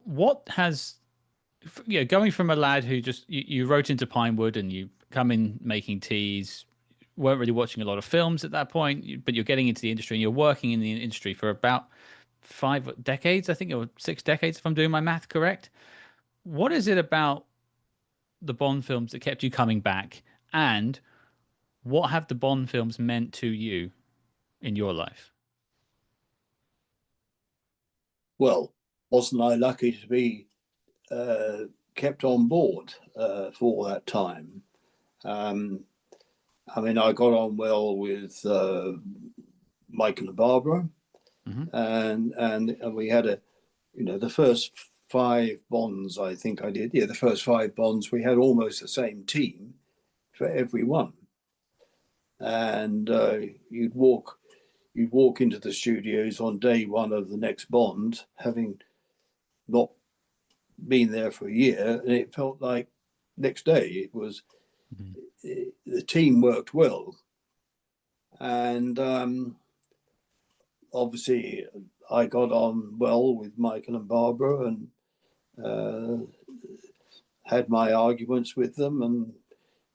What has, you know, going from a lad who just you wrote into Pinewood and you come in making teas, weren't really watching a lot of films at that point, but you're getting into the industry and you're working in the industry for about 5 decades, I think, or 6 decades, if I'm doing my math correct. What is it about the Bond films that kept you coming back, and what have the Bond films meant to you in your life? Well, wasn't I lucky to be kept on board for that time? I mean, I got on well with Michael and Barbara, and we had the first 5 Bonds, I think I did. Yeah, the first 5 Bonds, we had almost the same team for every one. And you'd walk into the studios on day one of the next Bond, having not been there for a year, and it felt like next day. It was the team worked well, and obviously I got on well with Michael and Barbara, and had my arguments with them, and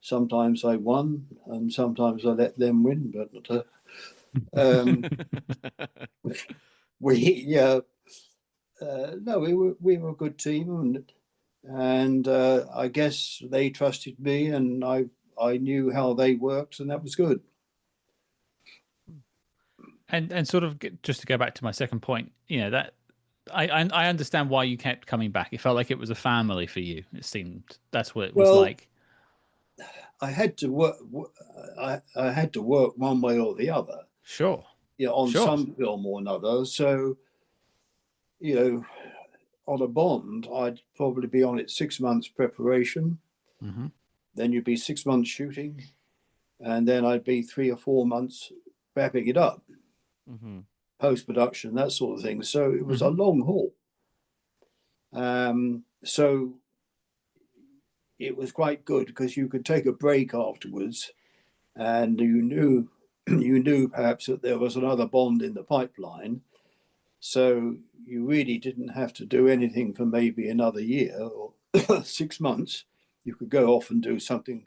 sometimes I won, and sometimes I let them win. But we were a good team, and I guess they trusted me, and I knew how they worked, and that was good. And sort of just to go back to my second point, you know, that I understand why you kept coming back. It felt like it was a family for you. It seemed that's what it was like. I had to work. I had to work one way or the other. Sure. Yeah, on some film or another. So, you know, on a Bond, I'd probably be on it 6 months preparation. Then you'd be 6 months shooting, and then I'd be 3 or 4 months wrapping it up, post-production, that sort of thing. So it was a long haul. So it was quite good because you could take a break afterwards, and you knew perhaps that there was another Bond in the pipeline. So you really didn't have to do anything for maybe another year or 6 months. You could go off and do something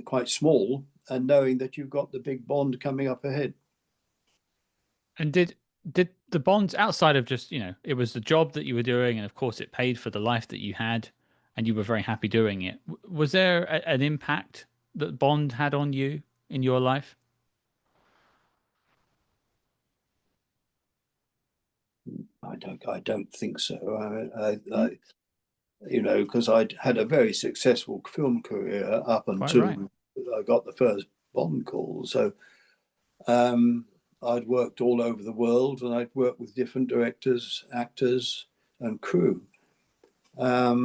quite small, and knowing that you've got the big Bond coming up ahead. And did the Bonds, outside of just, you know, it was the job that you were doing, and of course it paid for the life that you had, and you were very happy doing it. Was there an impact that Bond had on you in your life? I don't think so. You know, because I'd had a very successful film career up Quite right. until I got the first Bond call. So I'd worked all over the world, and I'd worked with different directors, actors, and crew. I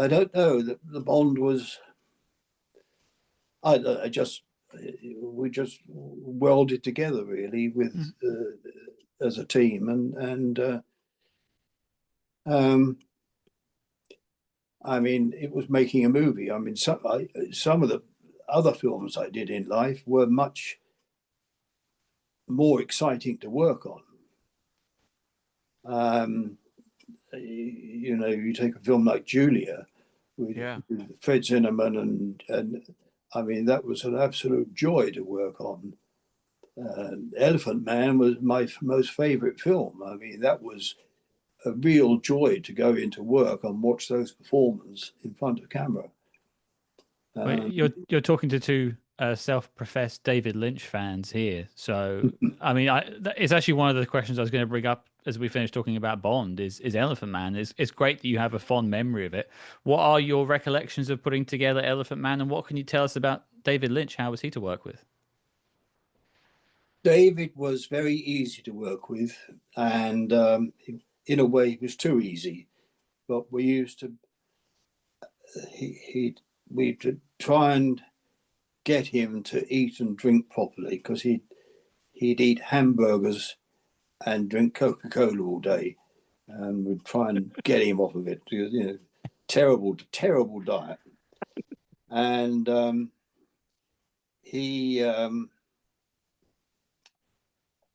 don't know that the Bond was. I just we just welded together really with as a team, and I mean, it was making a movie. I mean, some of the other films I did in life were much more exciting to work on. You know, you take a film like Julia with Fred Zinnemann, and I mean, that was an absolute joy to work on. Elephant Man was my most favorite film. I mean, that was a real joy to go into work and watch those performances in front of camera. Well, you're talking to two self-professed David Lynch fans here, so I mean, it's actually one of the questions I was going to bring up as we finish talking about Bond. Is Elephant Man? It's great that you have a fond memory of it. What are your recollections of putting together Elephant Man, and what can you tell us about David Lynch? How was he to work with? David was very easy to work with, and in a way, he was too easy. But we used to we'd try and get him to eat and drink properly, because he'd eat hamburgers and drink Coca-Cola all day, and we'd try and get him off of it. You know, terrible diet. And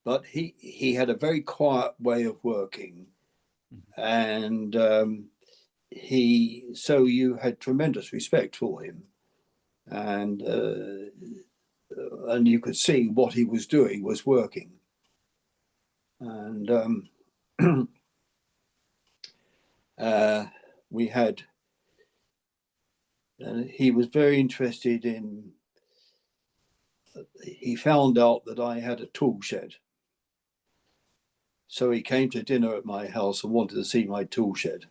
but he had a very quiet way of working, and so you had tremendous respect for him, and you could see what he was doing was working. And we had, he was very interested in, he found out that I had a tool shed. So he came to dinner at my house and wanted to see my tool shed.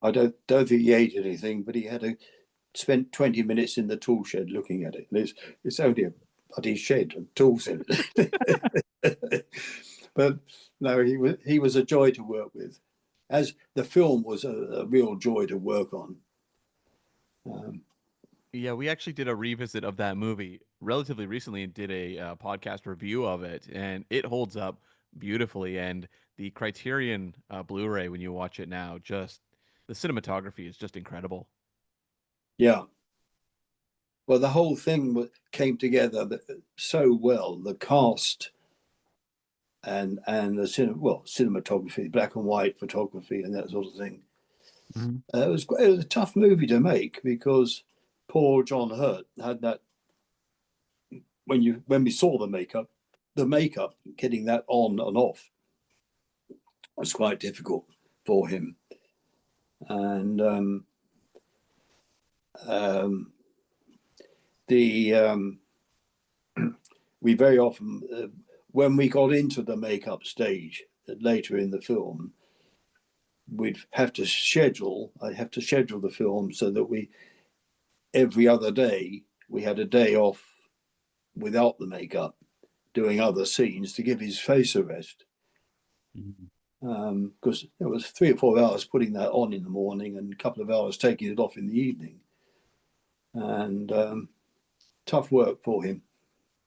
I don't think he ate anything, but he had spent 20 minutes in the tool shed looking at it. And it's only a bloody shed and tools in it. But no, he was a joy to work with, as the film was a real joy to work on. Yeah, we actually did a revisit of that movie relatively recently and did a podcast review of it, and it holds up beautifully. And the Criterion Blu-ray, when you watch it now, just the cinematography is just incredible. Yeah. Well, the whole thing came together so well. The cast and the cinematography, black and white photography, and that sort of thing. Mm-hmm. It was a tough movie to make, because poor John Hurt had that. When we saw the makeup, getting that on and off was quite difficult for him. And we very often, when we got into the makeup stage later in the film, I'd have to schedule the film so that every other day we had a day off without the makeup, doing other scenes to give his face a rest. Because it was 3 or 4 hours putting that on in the morning and a couple of hours taking it off in the evening. And tough work for him.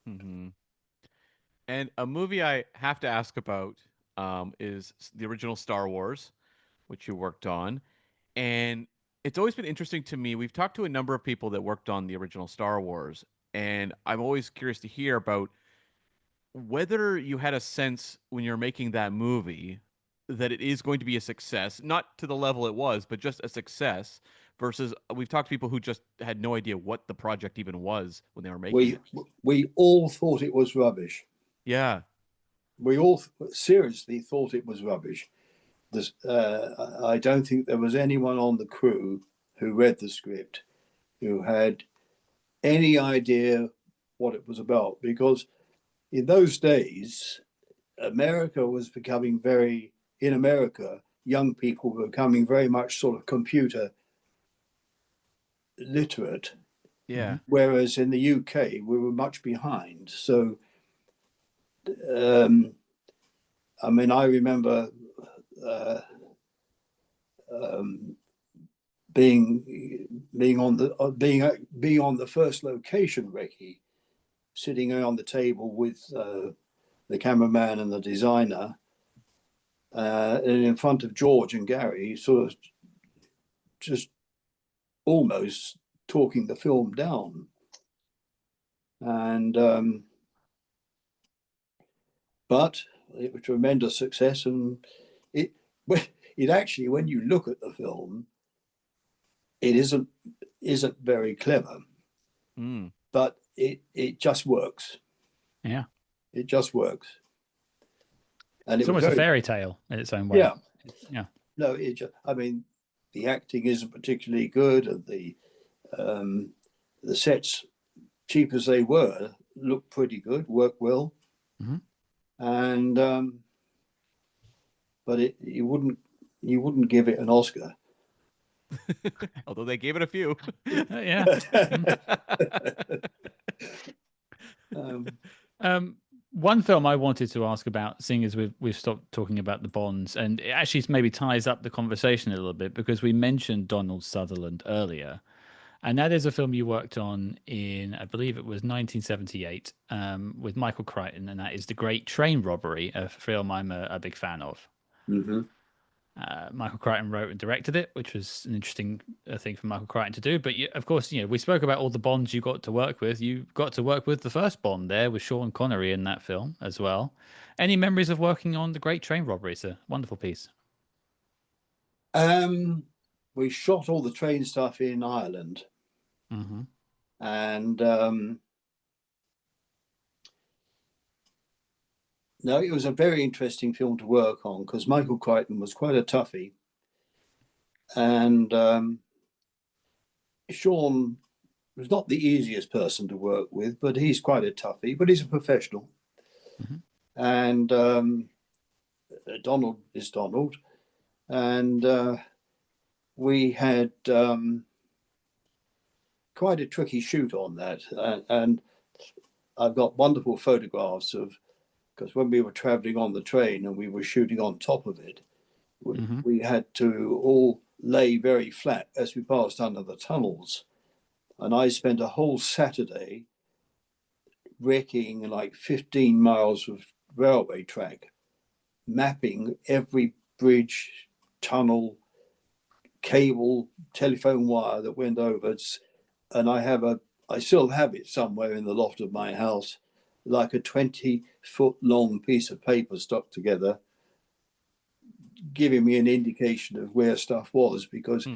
Mm-hmm. And a movie I have to ask about is the original Star Wars, which you worked on. And it's always been interesting to me. We've talked to a number of people that worked on the original Star Wars, and I'm always curious to hear about whether you had a sense when you're making that movie that it is going to be a success, not to the level it was, but just a success, versus we've talked to people who just had no idea what the project even was when they were making it. We all thought it was rubbish. Yeah. We all seriously thought it was rubbish. I don't think there was anyone on the crew who read the script, who had any idea what it was about, because in those days, America was becoming in America, young people were becoming very much sort of computer literate, Yeah. whereas in the UK, we were much behind. So, I mean, I remember being on the first location recce, sitting around the table with the cameraman and the designer, and in front of George and Gary, sort of just almost talking the film down. And but it was a tremendous success, and it actually, when you look at the film, it isn't very clever, but it just works. Yeah, it just works. And it's almost a fairy tale in its own way. Yeah, yeah. No, I mean, the acting isn't particularly good, and the sets, cheap as they were, looked pretty good, worked well, and but you wouldn't give it an Oscar. Although they gave it a few. Yeah. One film I wanted to ask about, seeing as we've stopped talking about the Bonds, and it actually maybe ties up the conversation a little bit, because we mentioned Donald Sutherland earlier, and that is a film you worked on in, I believe it was 1978, with Michael Crichton, and that is The Great Train Robbery, a film I'm a big fan of. Michael Crichton wrote and directed it, which was an interesting thing for Michael Crichton to do. But of course, we spoke about all the Bonds you got to work with. You got to work with the first Bond there with Sean Connery in that film as well. Any memories of working on The Great Train Robbery? It's a wonderful piece. We shot all the train stuff in Ireland, and no, it was a very interesting film to work on, because Michael Crichton was quite a toughie, and Sean was not the easiest person to work with, but he's quite a toughie, but he's a professional. And Donald is Donald, and we had quite a tricky shoot on that, and I've got wonderful photographs of, because when we were traveling on the train and we were shooting on top of it, we had to all lay very flat as we passed under the tunnels. And I spent a whole Saturday wrecking like 15 miles of railway track, mapping every bridge, tunnel, cable, telephone wire that went over. And I still have it somewhere in the loft of my house, like a 20-foot long piece of paper stuck together, giving me an indication of where stuff was, because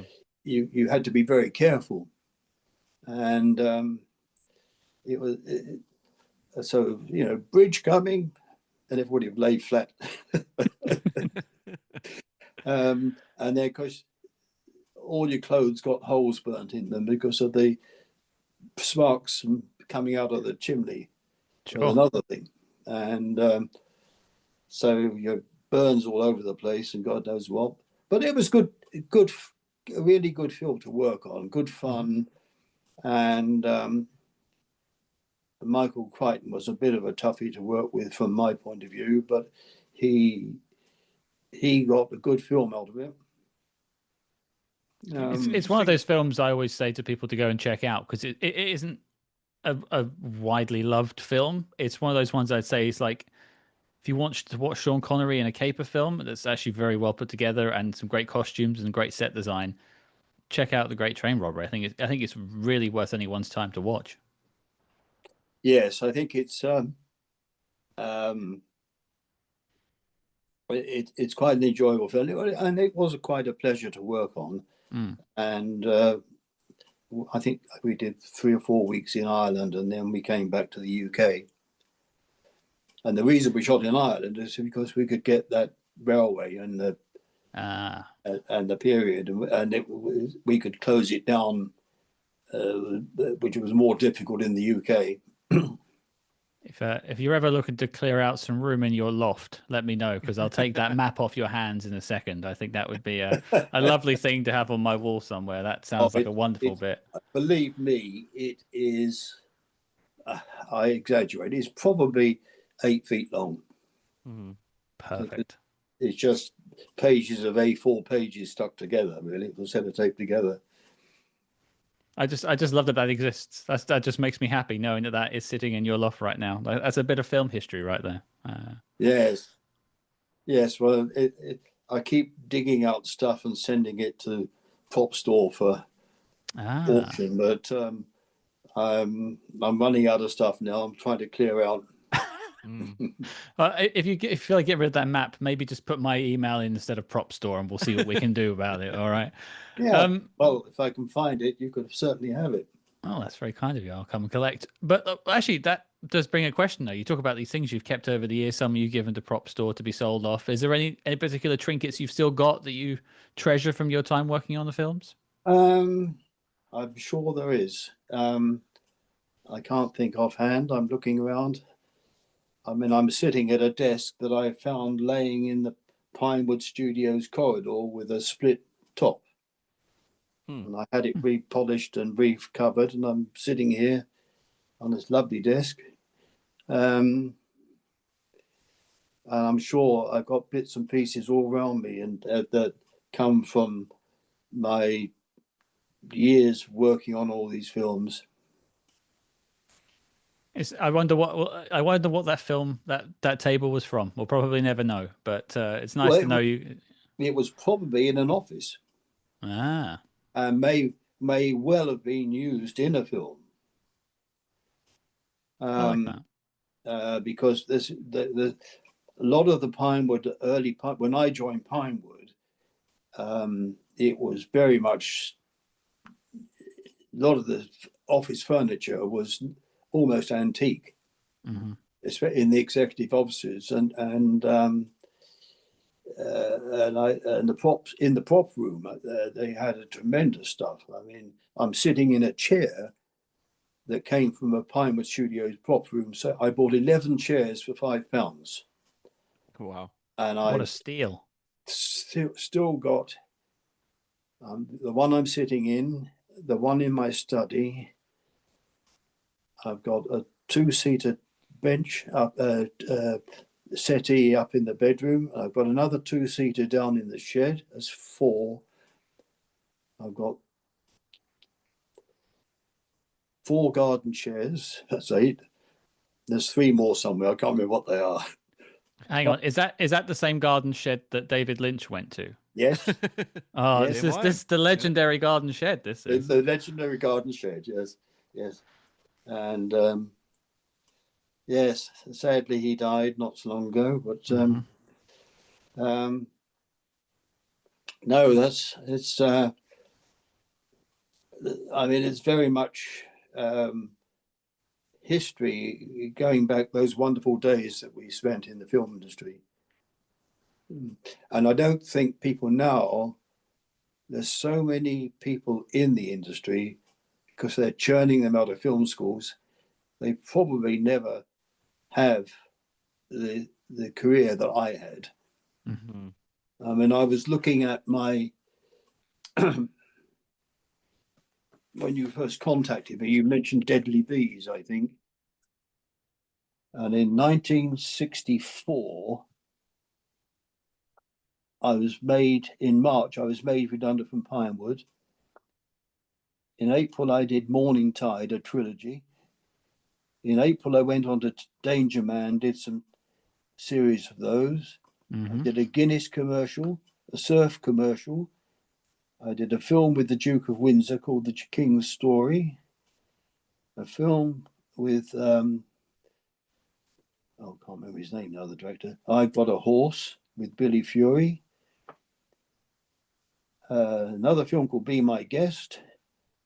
you had to be very careful. And it was so, bridge coming, and everybody would lay flat. And then, of course, all your clothes got holes burnt in them because of the sparks coming out of the chimney. Sure. Another thing. And so your burns all over the place and God knows what. But it was a really good film to work on, good fun. And Michael Crichton was a bit of a toughie to work with from my point of view, but he got a good film out of it. It's one of those films I always say to people to go and check out, because it isn't a widely loved film. It's one of those ones I'd say is like, if you want to watch Sean Connery in a caper film that's actually very well put together and some great costumes and great set design, check out The Great Train Robbery. I think it's really worth anyone's time to watch. Yes, I think it's quite an enjoyable film, and it was quite a pleasure to work on. And I think we did 3 or 4 weeks in Ireland, and then we came back to the UK. And the reason we shot in Ireland is because we could get that railway and the and the period, and we could close it down, which was more difficult in the UK. If you're ever looking to clear out some room in your loft, let me know, because I'll take that map off your hands in a second. I think that would be a lovely thing to have on my wall somewhere. That sounds like a wonderful bit. Believe me, it is. I exaggerate. It's probably 8 feet long. Perfect. It's just pages of A4 pages stuck together. Really, it was sellotape together. I just love that exists. That just makes me happy knowing that is sitting in your loft right now. That's a bit of film history right there. Yes. Well, I keep digging out stuff and sending it to Prop Store for auction, but I'm running out of stuff now. I'm trying to clear out. If you feel like get rid of that map, maybe just put my email in instead of Prop Store, and we'll see what we can do about it. All right. Yeah. Well, if I can find it, you could certainly have it. Oh, that's very kind of you. I'll come and collect. But actually, that does bring a question, though. You talk about these things you've kept over the years, some you've given to Prop Store to be sold off. Is there any particular trinkets you've still got that you treasure from your time working on the films? I'm sure there is. I can't think offhand. I'm looking around. I mean, I'm sitting at a desk that I found laying in the Pinewood Studios corridor with a split top. And I had it repolished and recovered, and I'm sitting here on this lovely desk. And I'm sure I've got bits and pieces all around me, and that come from my years working on all these films. I wonder what that film that table was from. We'll probably never know, but it's nice to know you. It was probably in an office. And may well have been used in a film. I like that. Because a lot of the Pinewood when I joined Pinewood, it was very much, a lot of the office furniture was almost antique, especially in the executive offices, and the props in the prop room. They had a tremendous stuff. I mean, I'm sitting in a chair that came from a Pinewood Studios prop room. So I bought 11 chairs for £5. Wow! And what a steal! Still got the one I'm sitting in, the one in my study. I've got a 2-seater bench up, settee up in the bedroom. I've got another 2-seater down in the shed. That's 4. I've got 4 garden chairs. That's 8. There's 3 more somewhere. I can't remember what they are. Hang on, is that the same garden shed that David Lynch went to? Yes. Oh, yes. This is the legendary garden shed. This is the legendary garden shed. Yes. And yes, sadly he died not so long ago. But no, it's. I mean, it's very much history going back those wonderful days that we spent in the film industry. And I don't think people now, there's so many people in the industry, because they're churning them out of film schools, they probably never have the career that I had. I mean, I was looking at my when you first contacted me, you mentioned Deadly Bees, I think. And in 1964, in March, I was made redundant from Pinewood. In April, I did Morning Tide, a trilogy. In April, I went on to Danger Man, did some series of those. I did a Guinness commercial, a surf commercial. I did a film with the Duke of Windsor called The King's Story. A film with, I can't remember his name now, the director. I've Got a Horse with Billy Fury. Another film called Be My Guest.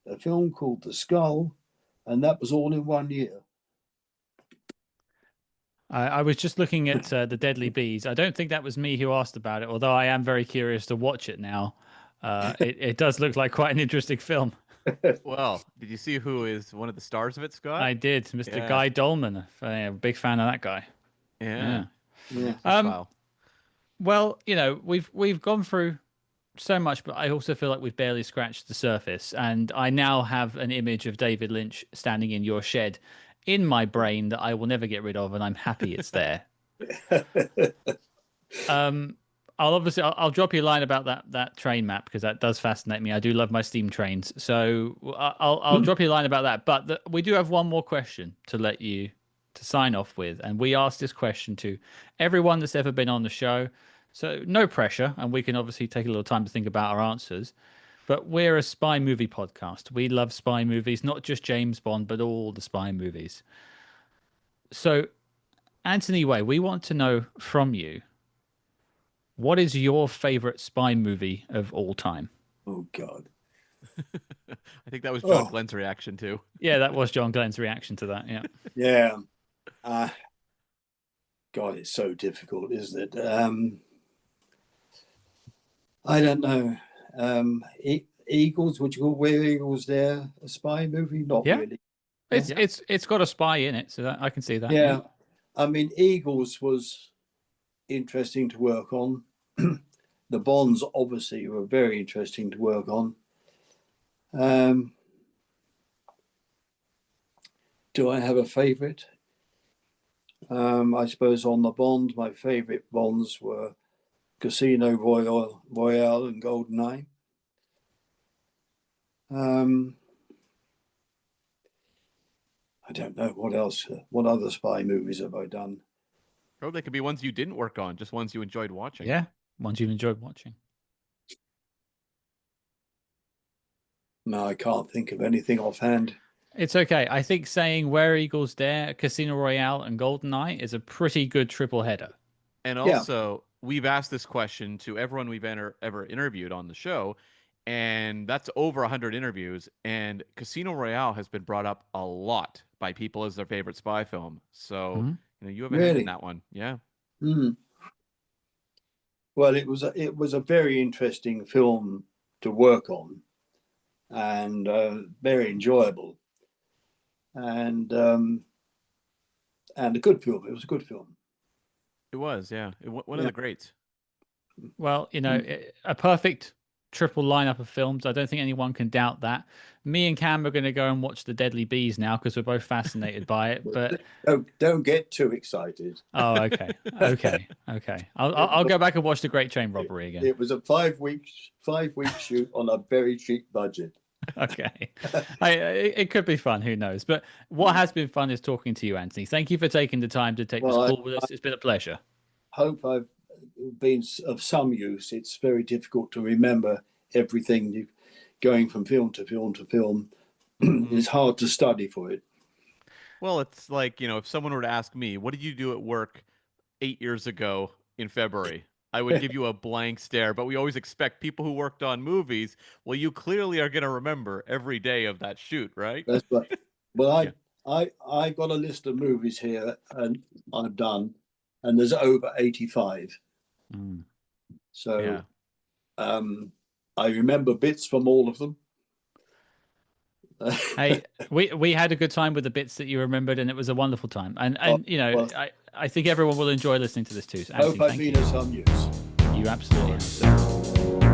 A film called The Skull. And that was all in 1 year. I was just looking at the Deadly Bees. I don't think that was me who asked about it, although I am very curious to watch it now. It does look like quite an interesting film. Well, did you see who is one of the stars of it, Scott? I did, Mr. Yeah. Guy Dolman. A big fan of that guy. Yeah. Yeah. File. Well, we've gone through so much, but I also feel like we've barely scratched the surface. And I now have an image of David Lynch standing in your shed in my brain that I will never get rid of, and I'm happy it's there. I'll drop you a line about that train map because that does fascinate me. I do love my steam trains, so I'll drop you a line about that. But we do have one more question to sign off with, and we asked this question to everyone that's ever been on the show. So no pressure, and we can obviously take a little time to think about our answers. But we're a spy movie podcast. We love spy movies, not just James Bond, but all the spy movies. So, Anthony Waye, we want to know from you, what is your favorite spy movie of all time? Oh, God. I think that was John Glenn's reaction too. Yeah, that was John Glenn's reaction to that. Yeah. Yeah. God, it's so difficult, isn't it? I don't know. Eagles, would you call Where Eagles There a spy movie? Not really. It's got a spy in it, so that, I can see that. Yeah. I mean, Eagles was interesting to work on. The Bonds obviously were very interesting to work on. Do I have a favorite? I suppose on the Bond, my favorite Bonds were Casino Royale and GoldenEye. I don't know what else. What other spy movies have I done? Or they could be ones you didn't work on, just ones you enjoyed watching. Yeah, ones you enjoyed watching. No, I can't think of anything offhand. It's okay. I think saying Where Eagles Dare, Casino Royale, and GoldenEye is a pretty good triple header. And also, we've asked this question to everyone we've ever interviewed on the show, and that's over 100 interviews. And Casino Royale has been brought up a lot by people as their favorite spy film. So you have a hand in that one, yeah. Well, it was a very interesting film to work on, and very enjoyable, and a good film. It was a good film. It was, yeah. One of the greats. Well, a perfect triple lineup of films. I don't think anyone can doubt that. Me and Cam are going to go and watch The Deadly Bees now because we're both fascinated by it. But don't get too excited. Oh, okay. I'll go back and watch The Great Train Robbery again. It was a 5-week shoot on a very cheap budget. Okay. It could be fun. Who knows? But what has been fun is talking to you, Anthony. Thank you for taking the time to take this call with us. It's been a pleasure. Hope I've been of some use. It's very difficult to remember everything going from film to film to film. It's hard to study for it. Well, it's like, if someone were to ask me, what did you do at work 8 years ago in February? I would give you a blank stare, but we always expect people who worked on movies, well, you clearly are going to remember every day of that shoot, right? That's right. Well, I got a list of movies here and I've done, and there's over 85. So I remember bits from all of them. Hey, we had a good time with the bits that you remembered, and it was a wonderful time. And I think everyone will enjoy listening to this too. So, Anthony, hope I've been of some use. You absolutely have.